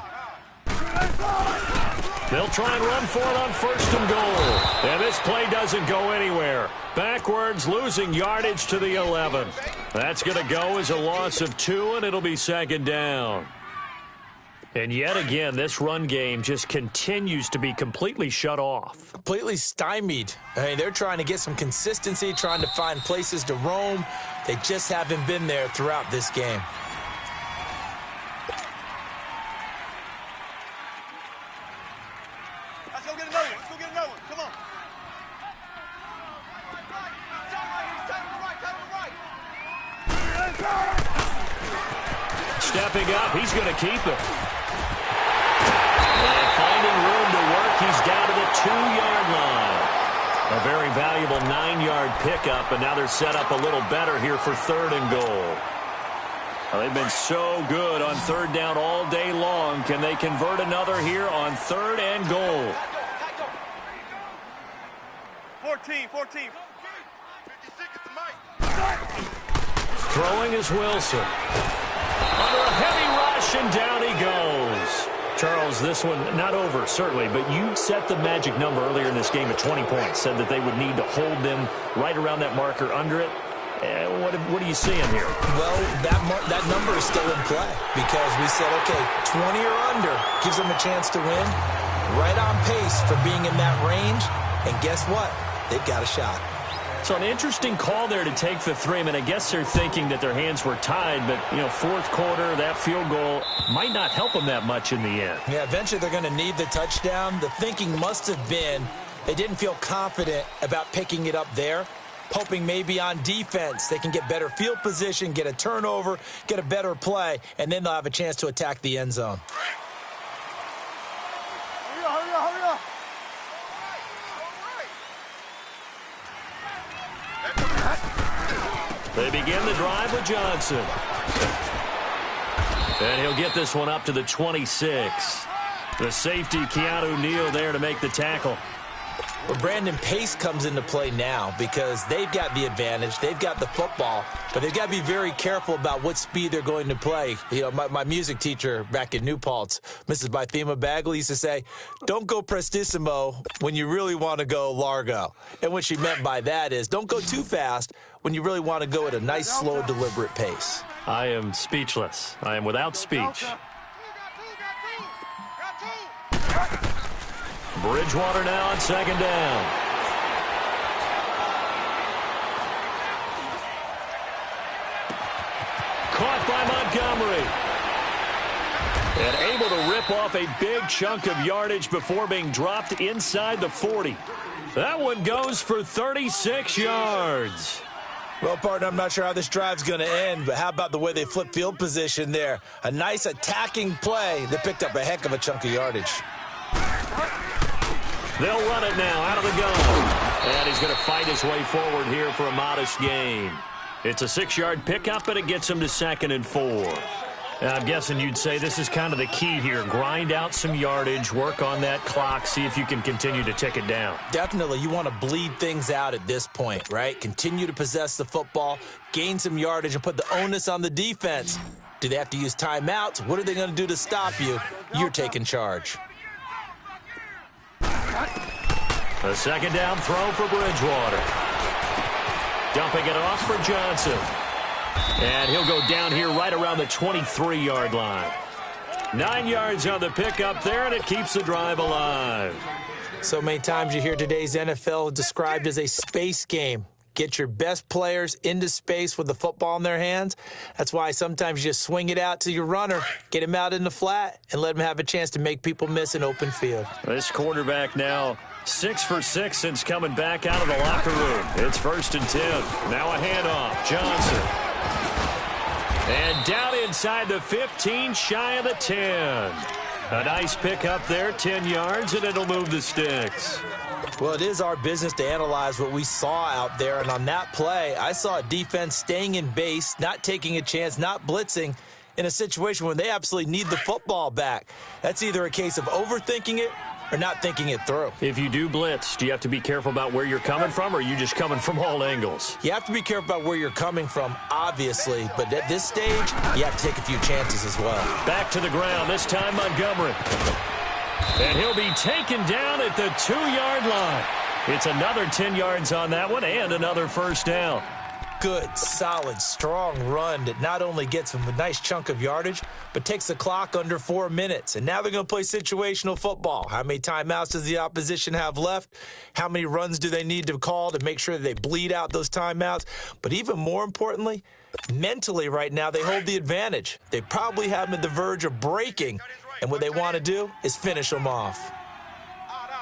They'll try and run for it on 1st and goal. And this play doesn't go anywhere. Backwards, losing yardage to the 11. That's going to go as a loss of 2, and it'll be 2nd down. And yet again, this run game just continues to be completely shut off.
Completely stymied. I mean, they're trying to get some consistency, trying to find places to roam. They just haven't been there throughout this game.
Let's go get another one. Come on.
Stepping up, he's going to keep it. And finding room to work, he's down to the 2-yard line. A very valuable 9-yard pickup, and now they're set up a little better here for 3rd and goal. Well, they've been so good on 3rd down all day long. Can they convert another here on 3rd and goal?
14. 56 at the mic.
Throwing is Wilson. Under a heavy rush, and down he goes. Charles, this one not over, certainly, but you set the magic number earlier in this game at 20 points, said that they would need to hold them right around that marker under it. What are you seeing here?
Well, that number is still in play because we said, okay, 20 or under gives them a chance to win. Right on pace for being in that range, and guess what? They've got a shot.
So an interesting call there to take the three. I mean, I guess they're thinking that their hands were tied, but, you know, fourth quarter, that field goal might not help them that much in the end.
Yeah, eventually they're going to need the touchdown. The thinking must have been they didn't feel confident about picking it up there, hoping maybe on defense they can get better field position, get a turnover, get a better play, and then they'll have a chance to attack the end zone.
Hurry up.
They begin the drive with Johnson. And he'll get this one up to the 26. The safety, Keanu Neal, there to make the tackle.
Well, Brandon, pace comes into play now because they've got the advantage. They've got the football, but they've got to be very careful about what speed they're going to play. You know, my music teacher back in New Paltz, Mrs. Bythema Bagley, used to say, don't go prestissimo when you really want to go largo. And what she meant by that is don't go too fast when you really want to go at a nice, slow, deliberate pace.
I am speechless. I am without speech. Bridgewater now on second down. Caught by Montgomery. And able to rip off a big chunk of yardage before being dropped inside the 40. That one goes for 36 yards.
Well, partner, I'm not sure how this drive's going to end, but how about the way they flip field position there? A nice attacking play that picked up a heck of a chunk of yardage.
They'll run it now out of the gun. And he's going to fight his way forward here for a modest gain. It's a 6-yard pickup, and it gets him to 2nd and 4. I'm guessing you'd say this is kind of the key here. Grind out some yardage, work on that clock, see if you can continue to tick it down.
Definitely. You want to bleed things out at this point, right? Continue to possess the football, gain some yardage, and put the onus on the defense. Do they have to use timeouts? What are they going to do to stop you? You're taking charge.
A second down throw for Bridgewater. Dumping it off for Johnson. And he'll go down here right around the 23-yard line. 9 yards on the pickup there, and it keeps the drive alive.
So many times you hear today's NFL described as a space game. Get your best players into space with the football in their hands. That's why sometimes you just swing it out to your runner, get him out in the flat, and let him have a chance to make people miss an open field.
This quarterback now 6 for 6 since coming back out of the locker room. It's 1st and 10. Now a handoff. Johnson. And down inside the 15, shy of the 10. A nice pickup there, 10 yards, and it'll move the sticks.
Well, it is our business to analyze what we saw out there, and on that play, I saw a defense staying in base, not taking a chance, not blitzing in a situation when they absolutely need the football back. That's either a case of overthinking it or not thinking it through.
If you do blitz, do you have to be careful about where you're coming from, or are you just coming from all angles?
You have to be careful about where you're coming from, obviously, but at this stage, you have to take a few chances as well.
Back to the ground, this time Montgomery. And he'll be taken down at the 2-yard line. It's another 10 yards on that one and another first down.
Good, solid, strong run that not only gets him a nice chunk of yardage, but takes the clock under 4 minutes. And now they're going to play situational football. How many timeouts does the opposition have left? How many runs do they need to call to make sure that they bleed out those timeouts? But even more importantly, mentally right now, they hold the advantage. They probably have them at the verge of breaking. And what they want to do is finish them off.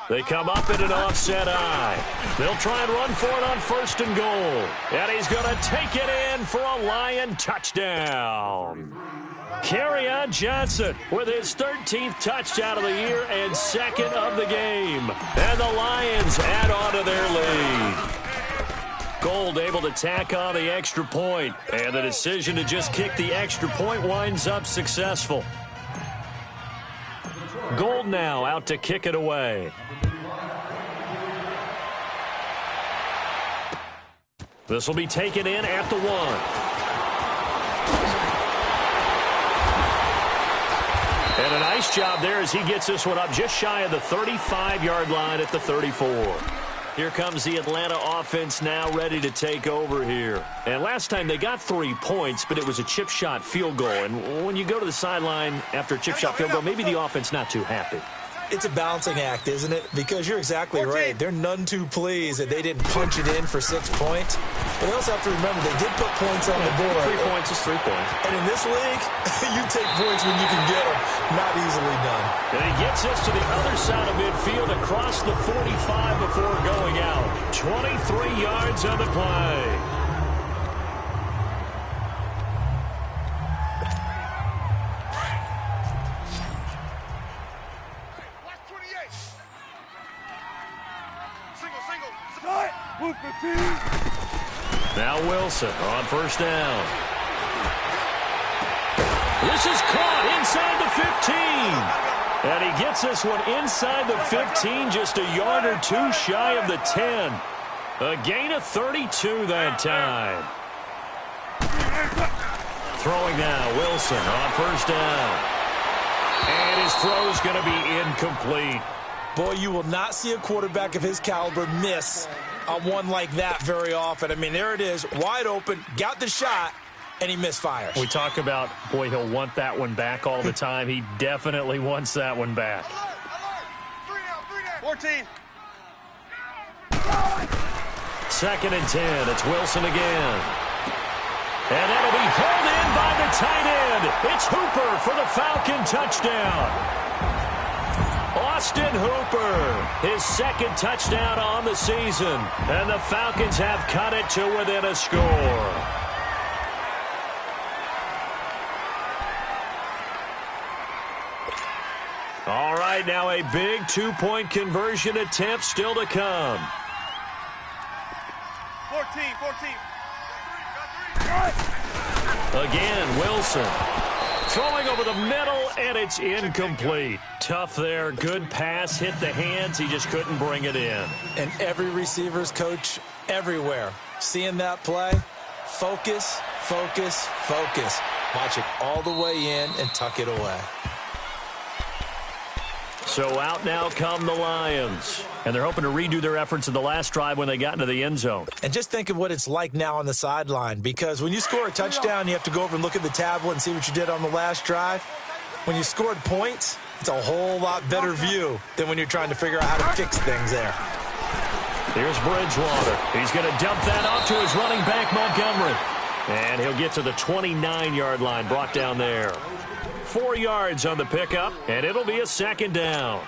They come up in an offset eye. They'll try and run for it on 1st and goal. And he's going to take it in for a Lion touchdown. Kerryon Johnson with his 13th touchdown of the year and 2nd of the game. And the Lions add on to their lead. Gold able to tack on the extra point. And the decision to just kick the extra point winds up successful. Gold now out to kick it away. This will be taken in at the 1. And a nice job there as he gets this one up just shy of the 35-yard line at the 34. Here comes the Atlanta offense now ready to take over here. And last time they got 3 points, but it was a chip shot field goal. And when you go to the sideline after a chip shot field goal, maybe the offense not too happy.
It's a balancing act, isn't it? Because you're exactly right. They're none too pleased that they didn't punch it in for 6 points. But they also have to remember they did put points on the board.
3 points is 3 points.
And in this league, you take points when you can get them. Not easily done.
And he gets us to the other side of midfield across the 45 before going out. 23 yards on the play. Now Wilson on first down. This is caught inside the 15. And he gets this one inside the 15, just a yard or two shy of the 10. A gain of 32 that time. Throwing now, Wilson on first down. And his throw's going to be incomplete.
Boy, you will not see a quarterback of his caliber miss on one like that very often. I mean, there it is, wide open, got the shot, and he misfires.
We talk about, boy, he'll want that one back all the time. He definitely wants that one back.
14.
Second and 10. It's Wilson again. And that'll be hauled in by the tight end. It's Hooper for the Falcon touchdown. Austin Hooper, his second touchdown on the season. And the Falcons have cut it to within a score. All right, now a big 2-point conversion attempt still to come.
14.
Again, Wilson. Throwing over the middle, and it's incomplete. Tough there. Good pass. Hit the hands. He just couldn't bring it in.
And every receiver's coach everywhere, seeing that play, focus, focus, focus. Watch it all the way in and tuck it away.
So out now come the Lions. And they're hoping to redo their efforts in the last drive when they got into the end zone.
And just think of what it's like now on the sideline, because when you score a touchdown, you have to go over and look at the tablet and see what you did on the last drive. When you scored points, it's a whole lot better view than when you're trying to figure out how to fix things there.
Here's Bridgewater. He's going to dump that off to his running back, Montgomery. And he'll get to the 29-yard line, brought down there. 4 yards on the pickup, and it'll be a second down.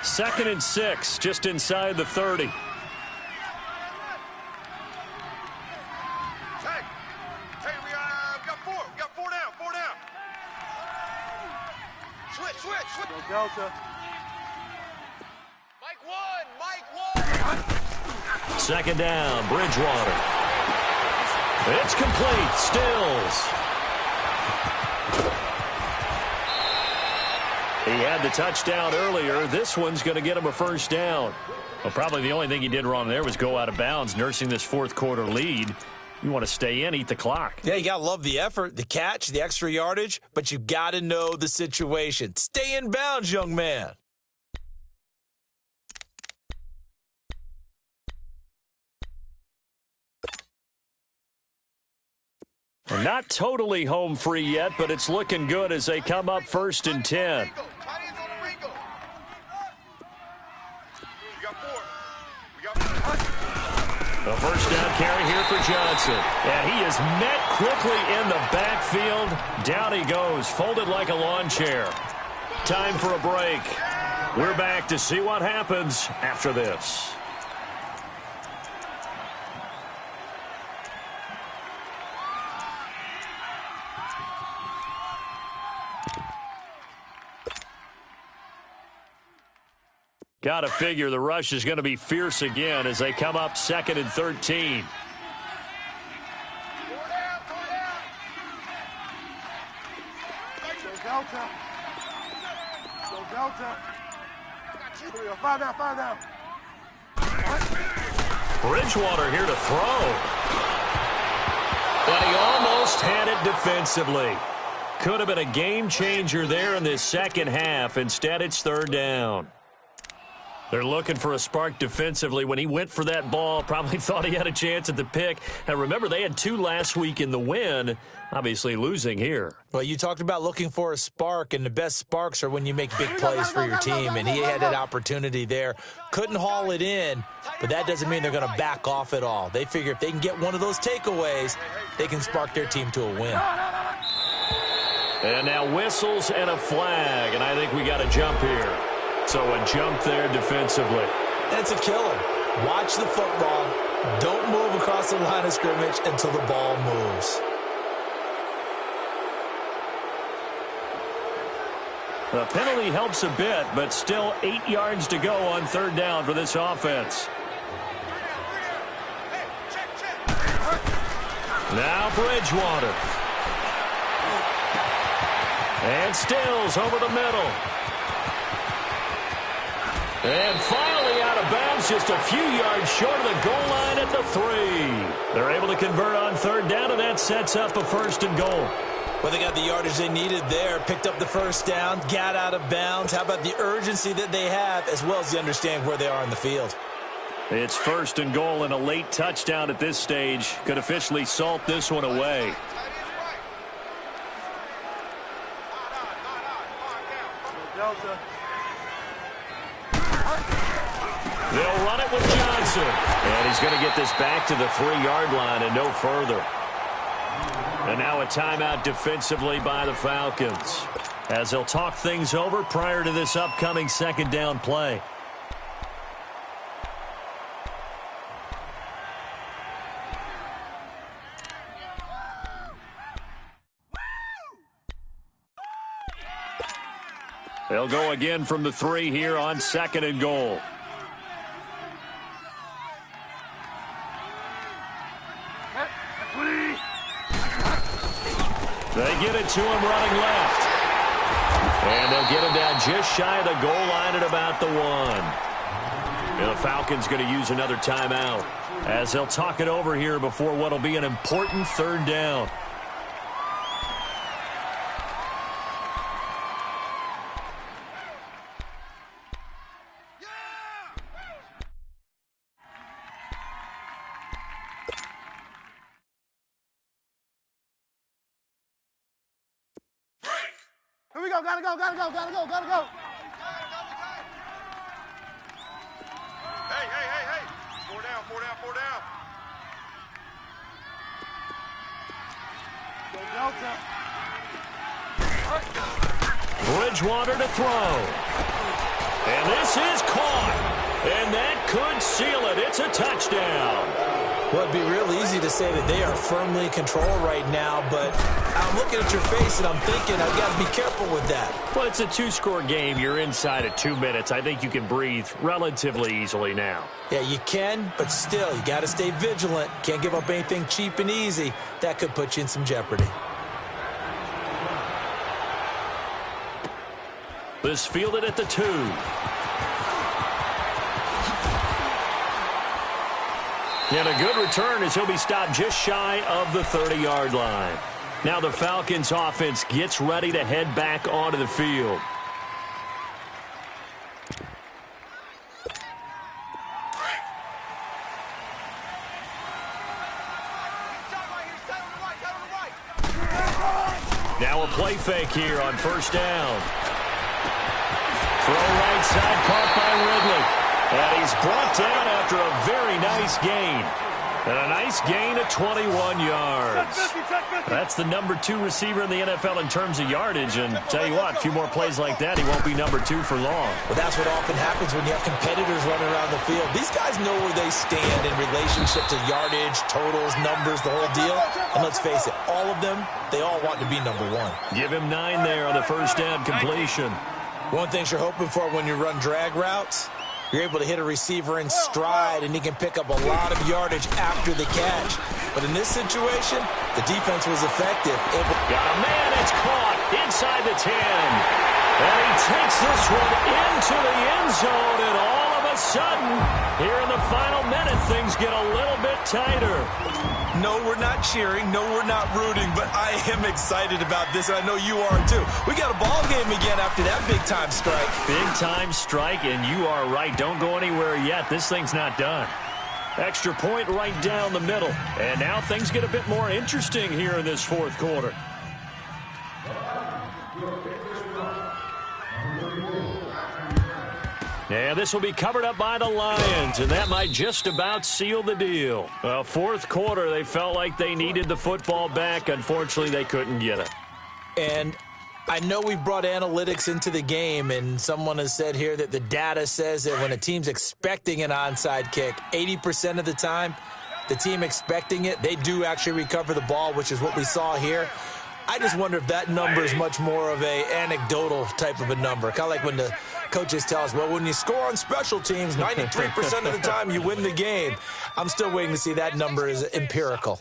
2nd and 6, just inside the 30.
Hey, we got 4. We got 4 down. 4 down. Switch. Go Delta. Mike 1.
Second down, Bridgewater. It's complete. Stills. He had the touchdown earlier. This one's going to get him a first down. Well, probably the only thing he did wrong there was go out of bounds, nursing this fourth quarter lead. You want to stay in, eat the clock.
Yeah, you got to love the effort, the catch, the extra yardage, but you got to know the situation. Stay in bounds, young man.
Not totally home free yet, but it's looking good as they come up 1st and 10. A first down carry here for Johnson. And he is met quickly in the backfield. Down he goes, folded like a lawn chair. Time for a break. We're back to see what happens after this. Got to figure the rush is going to be fierce again as they come up 2nd and 13.
Go Delta. 5 down.
Bridgewater here to throw. But he almost had it defensively. Could have been a game changer there in this second half. Instead, it's 3rd down. They're looking for a spark defensively. When he went for that ball, probably thought he had a chance at the pick. And remember, they had 2 last week in the win, obviously losing here.
Well, you talked about looking for a spark, and the best sparks are when you make big plays for your team, and he had that opportunity there. Couldn't haul it in, but that doesn't mean they're going to back off at all. They figure if they can get one of those takeaways, they can spark their team to a win.
And now whistles and a flag, and I think we got a jump here. So a jump there defensively.
That's a killer. Watch the football. Don't move across the line of scrimmage until the ball moves.
The penalty helps a bit, but still 8 yards to go on 3rd down for this offense. Now Bridgewater. And Stills over the middle. And finally out of bounds, just a few yards short of the goal line at the 3. They're able to convert on 3rd down, and that sets up a 1st and goal.
Well, they got the yardage they needed there, picked up the 1st down, got out of bounds. How about the urgency that they have, as well as the understanding where they are in the field?
It's 1st and goal, and a late touchdown at this stage could officially salt this one away. They'll run it with Johnson. And he's going to get this back to the 3-yard line and no further. And now a timeout defensively by the Falcons, as they'll talk things over prior to this upcoming 2nd down play. They'll go again from the 3 here on 2nd and goal. They get it to him running left. And they'll get him down just shy of the goal line at about the 1. And the Falcons going to use another timeout, as they'll talk it over here before what will be an important 3rd down.
Here we go, gotta go. Hey. 4 down.
Bridgewater to throw. And this is caught. And that could seal it. It's a touchdown.
Well, it'd be real easy to say that they are firmly in control right now, but I'm looking at your face and I'm thinking I've got to be careful with that.
Well, it's a 2-score game. You're inside of 2 minutes. I think you can breathe relatively easily now.
Yeah, you can, but still, you got to stay vigilant. Can't give up anything cheap and easy. That could put you in some jeopardy.
This fielded at the 2. And a good return as he'll be stopped just shy of the 30-yard line. Now the Falcons offense gets ready to head back onto the field. Now a play fake here on 1st down. Throw right side, caught by Ridley. And he's brought down after a very nice gain. And a nice gain of 21 yards. That's the number 2 receiver in the NFL in terms of yardage. And tell you what, a few more plays like that, he won't be number 2 for long.
Well, that's what often happens when you have competitors running around the field. These guys know where they stand in relationship to yardage, totals, numbers, the whole deal. And let's face it, all of them, they all want to be number 1.
Give him 9 there on the 1st down completion.
One thing you're hoping for when you run drag routes, you're able to hit a receiver in stride, and he can pick up a lot of yardage after the catch. But in this situation, the defense was effective.
Got a man, it's caught inside the 10. And he takes this one into the end zone, and all of a sudden, here in the final minute, things get a little bit tighter.
No, we're not cheering. No, we're not rooting, but I am excited about this, and I know you are too. We got a ball game again after that big-time strike.
Big-time strike, and you are right. Don't go anywhere yet. This thing's not done. Extra point right down the middle. And now things get a bit more interesting here in this fourth quarter. And this will be covered up by the Lions, and that might just about seal the deal. Fourth quarter, they felt like they needed the football back. Unfortunately, they couldn't get it.
And I know we brought analytics into the game, and someone has said here that the data says that when a team's expecting an onside kick, 80% of the time, the team expecting it, they do actually recover the ball, which is what we saw here. I just wonder if that number is much more of a anecdotal type of a number. Kind of like when the coaches tell us, well, when you score on special teams, 93% of the time you win the game. I'm still waiting to see that number is empirical.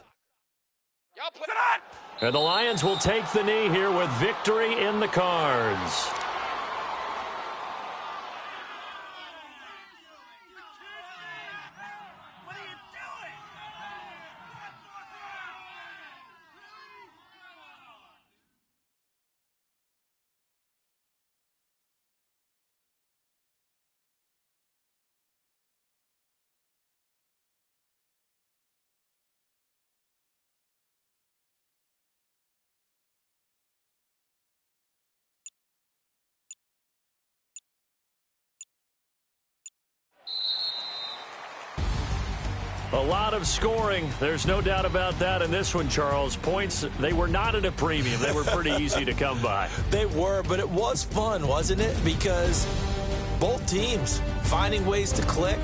Y'all put it on!
And the Lions will take the knee here with victory in the cards. A lot of scoring. There's no doubt about that in this one, Charles. Points, they were not at a premium. They were pretty easy to come by.
They were, but it was fun, wasn't it? Because both teams finding ways to click.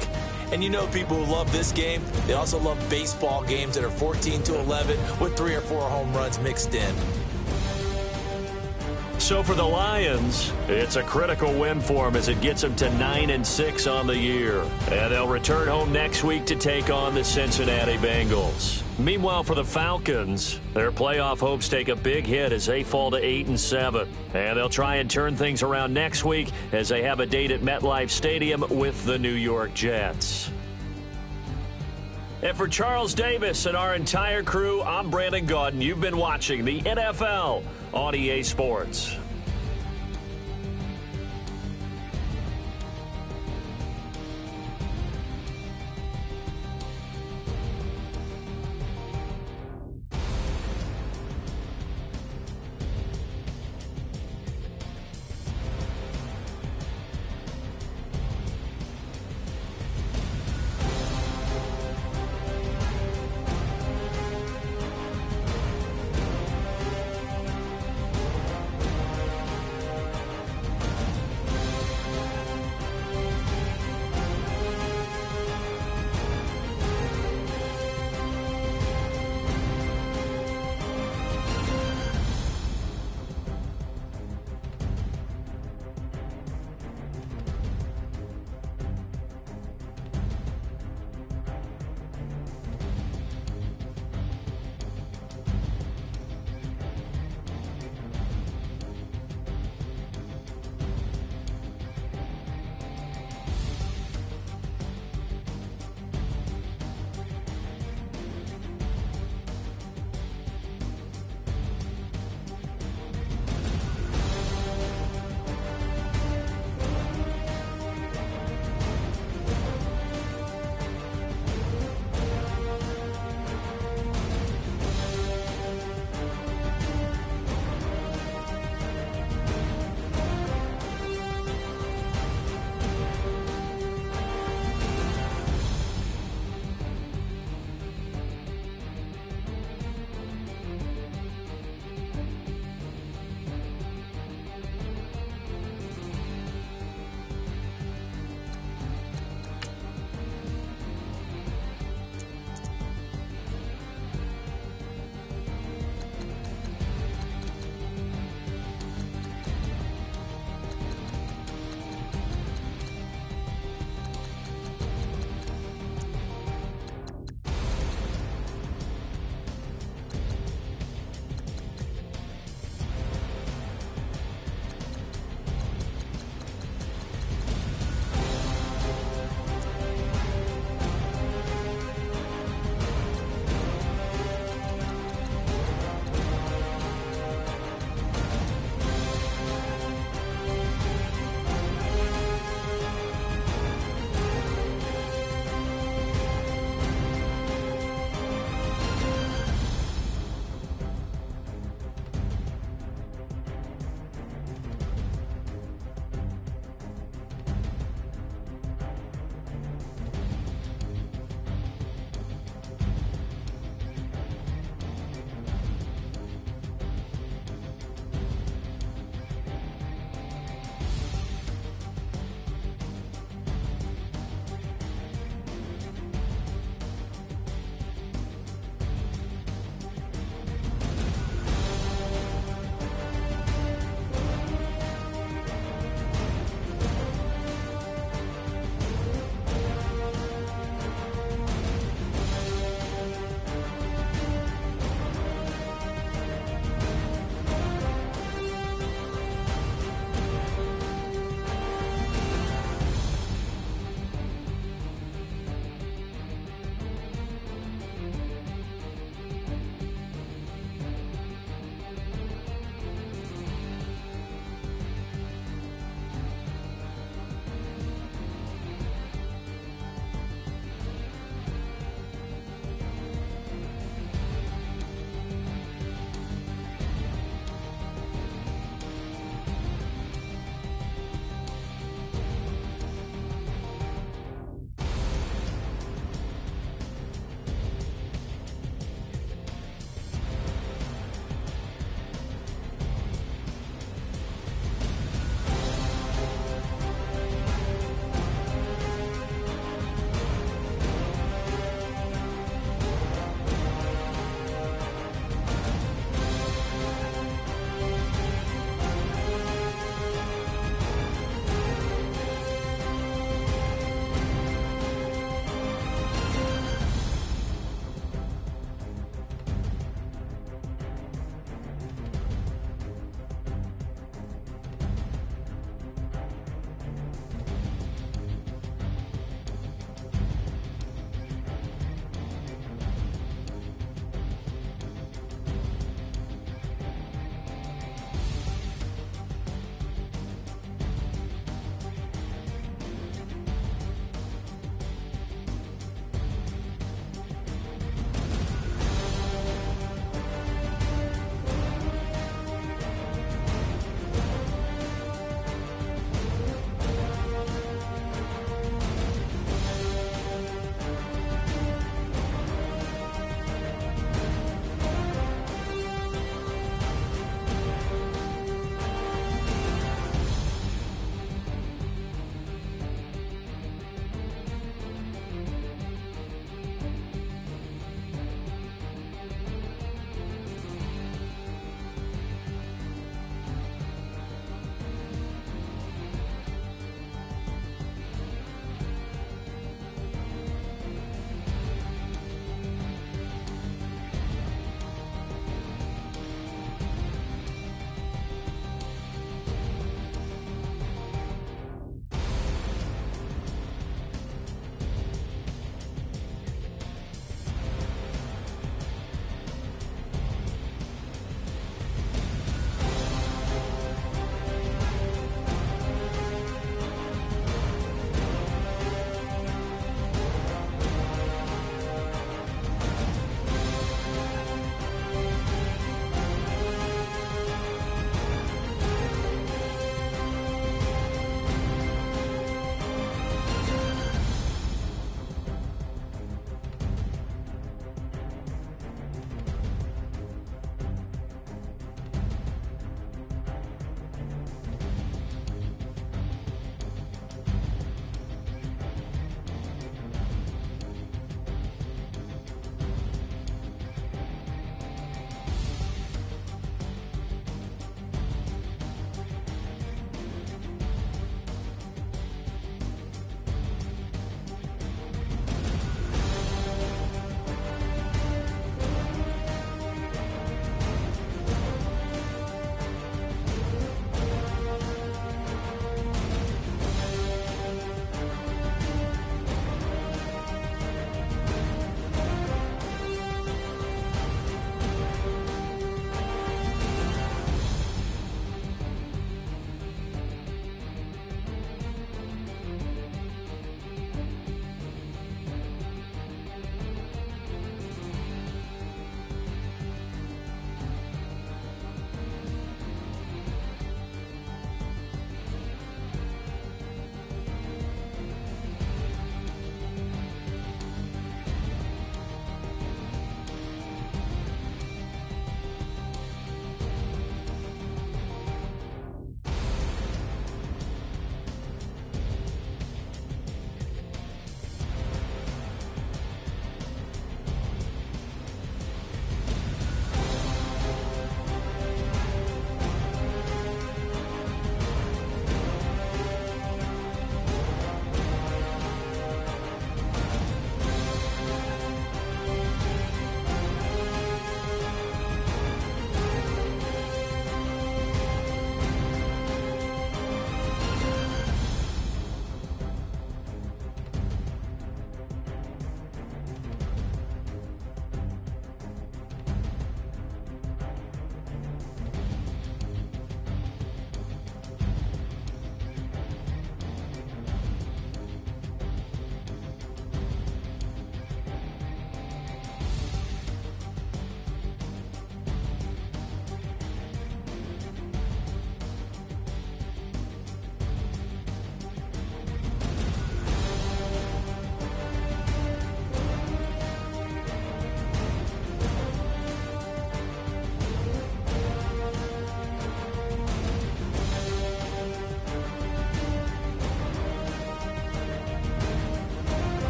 And you know people who love this game, they also love baseball games that are 14-11 with 3 or 4 home runs mixed in.
So for the Lions, it's a critical win for them as it gets them to 9-6 on the year. And they'll return home next week to take on the Cincinnati Bengals. Meanwhile, for the Falcons, their playoff hopes take a big hit as they fall to 8-7. And they'll try and turn things around next week as they have a date at MetLife Stadium with the New York Jets. And for Charles Davis and our entire crew, I'm Brandon Gaudin. You've been watching the NFL on EA Sports.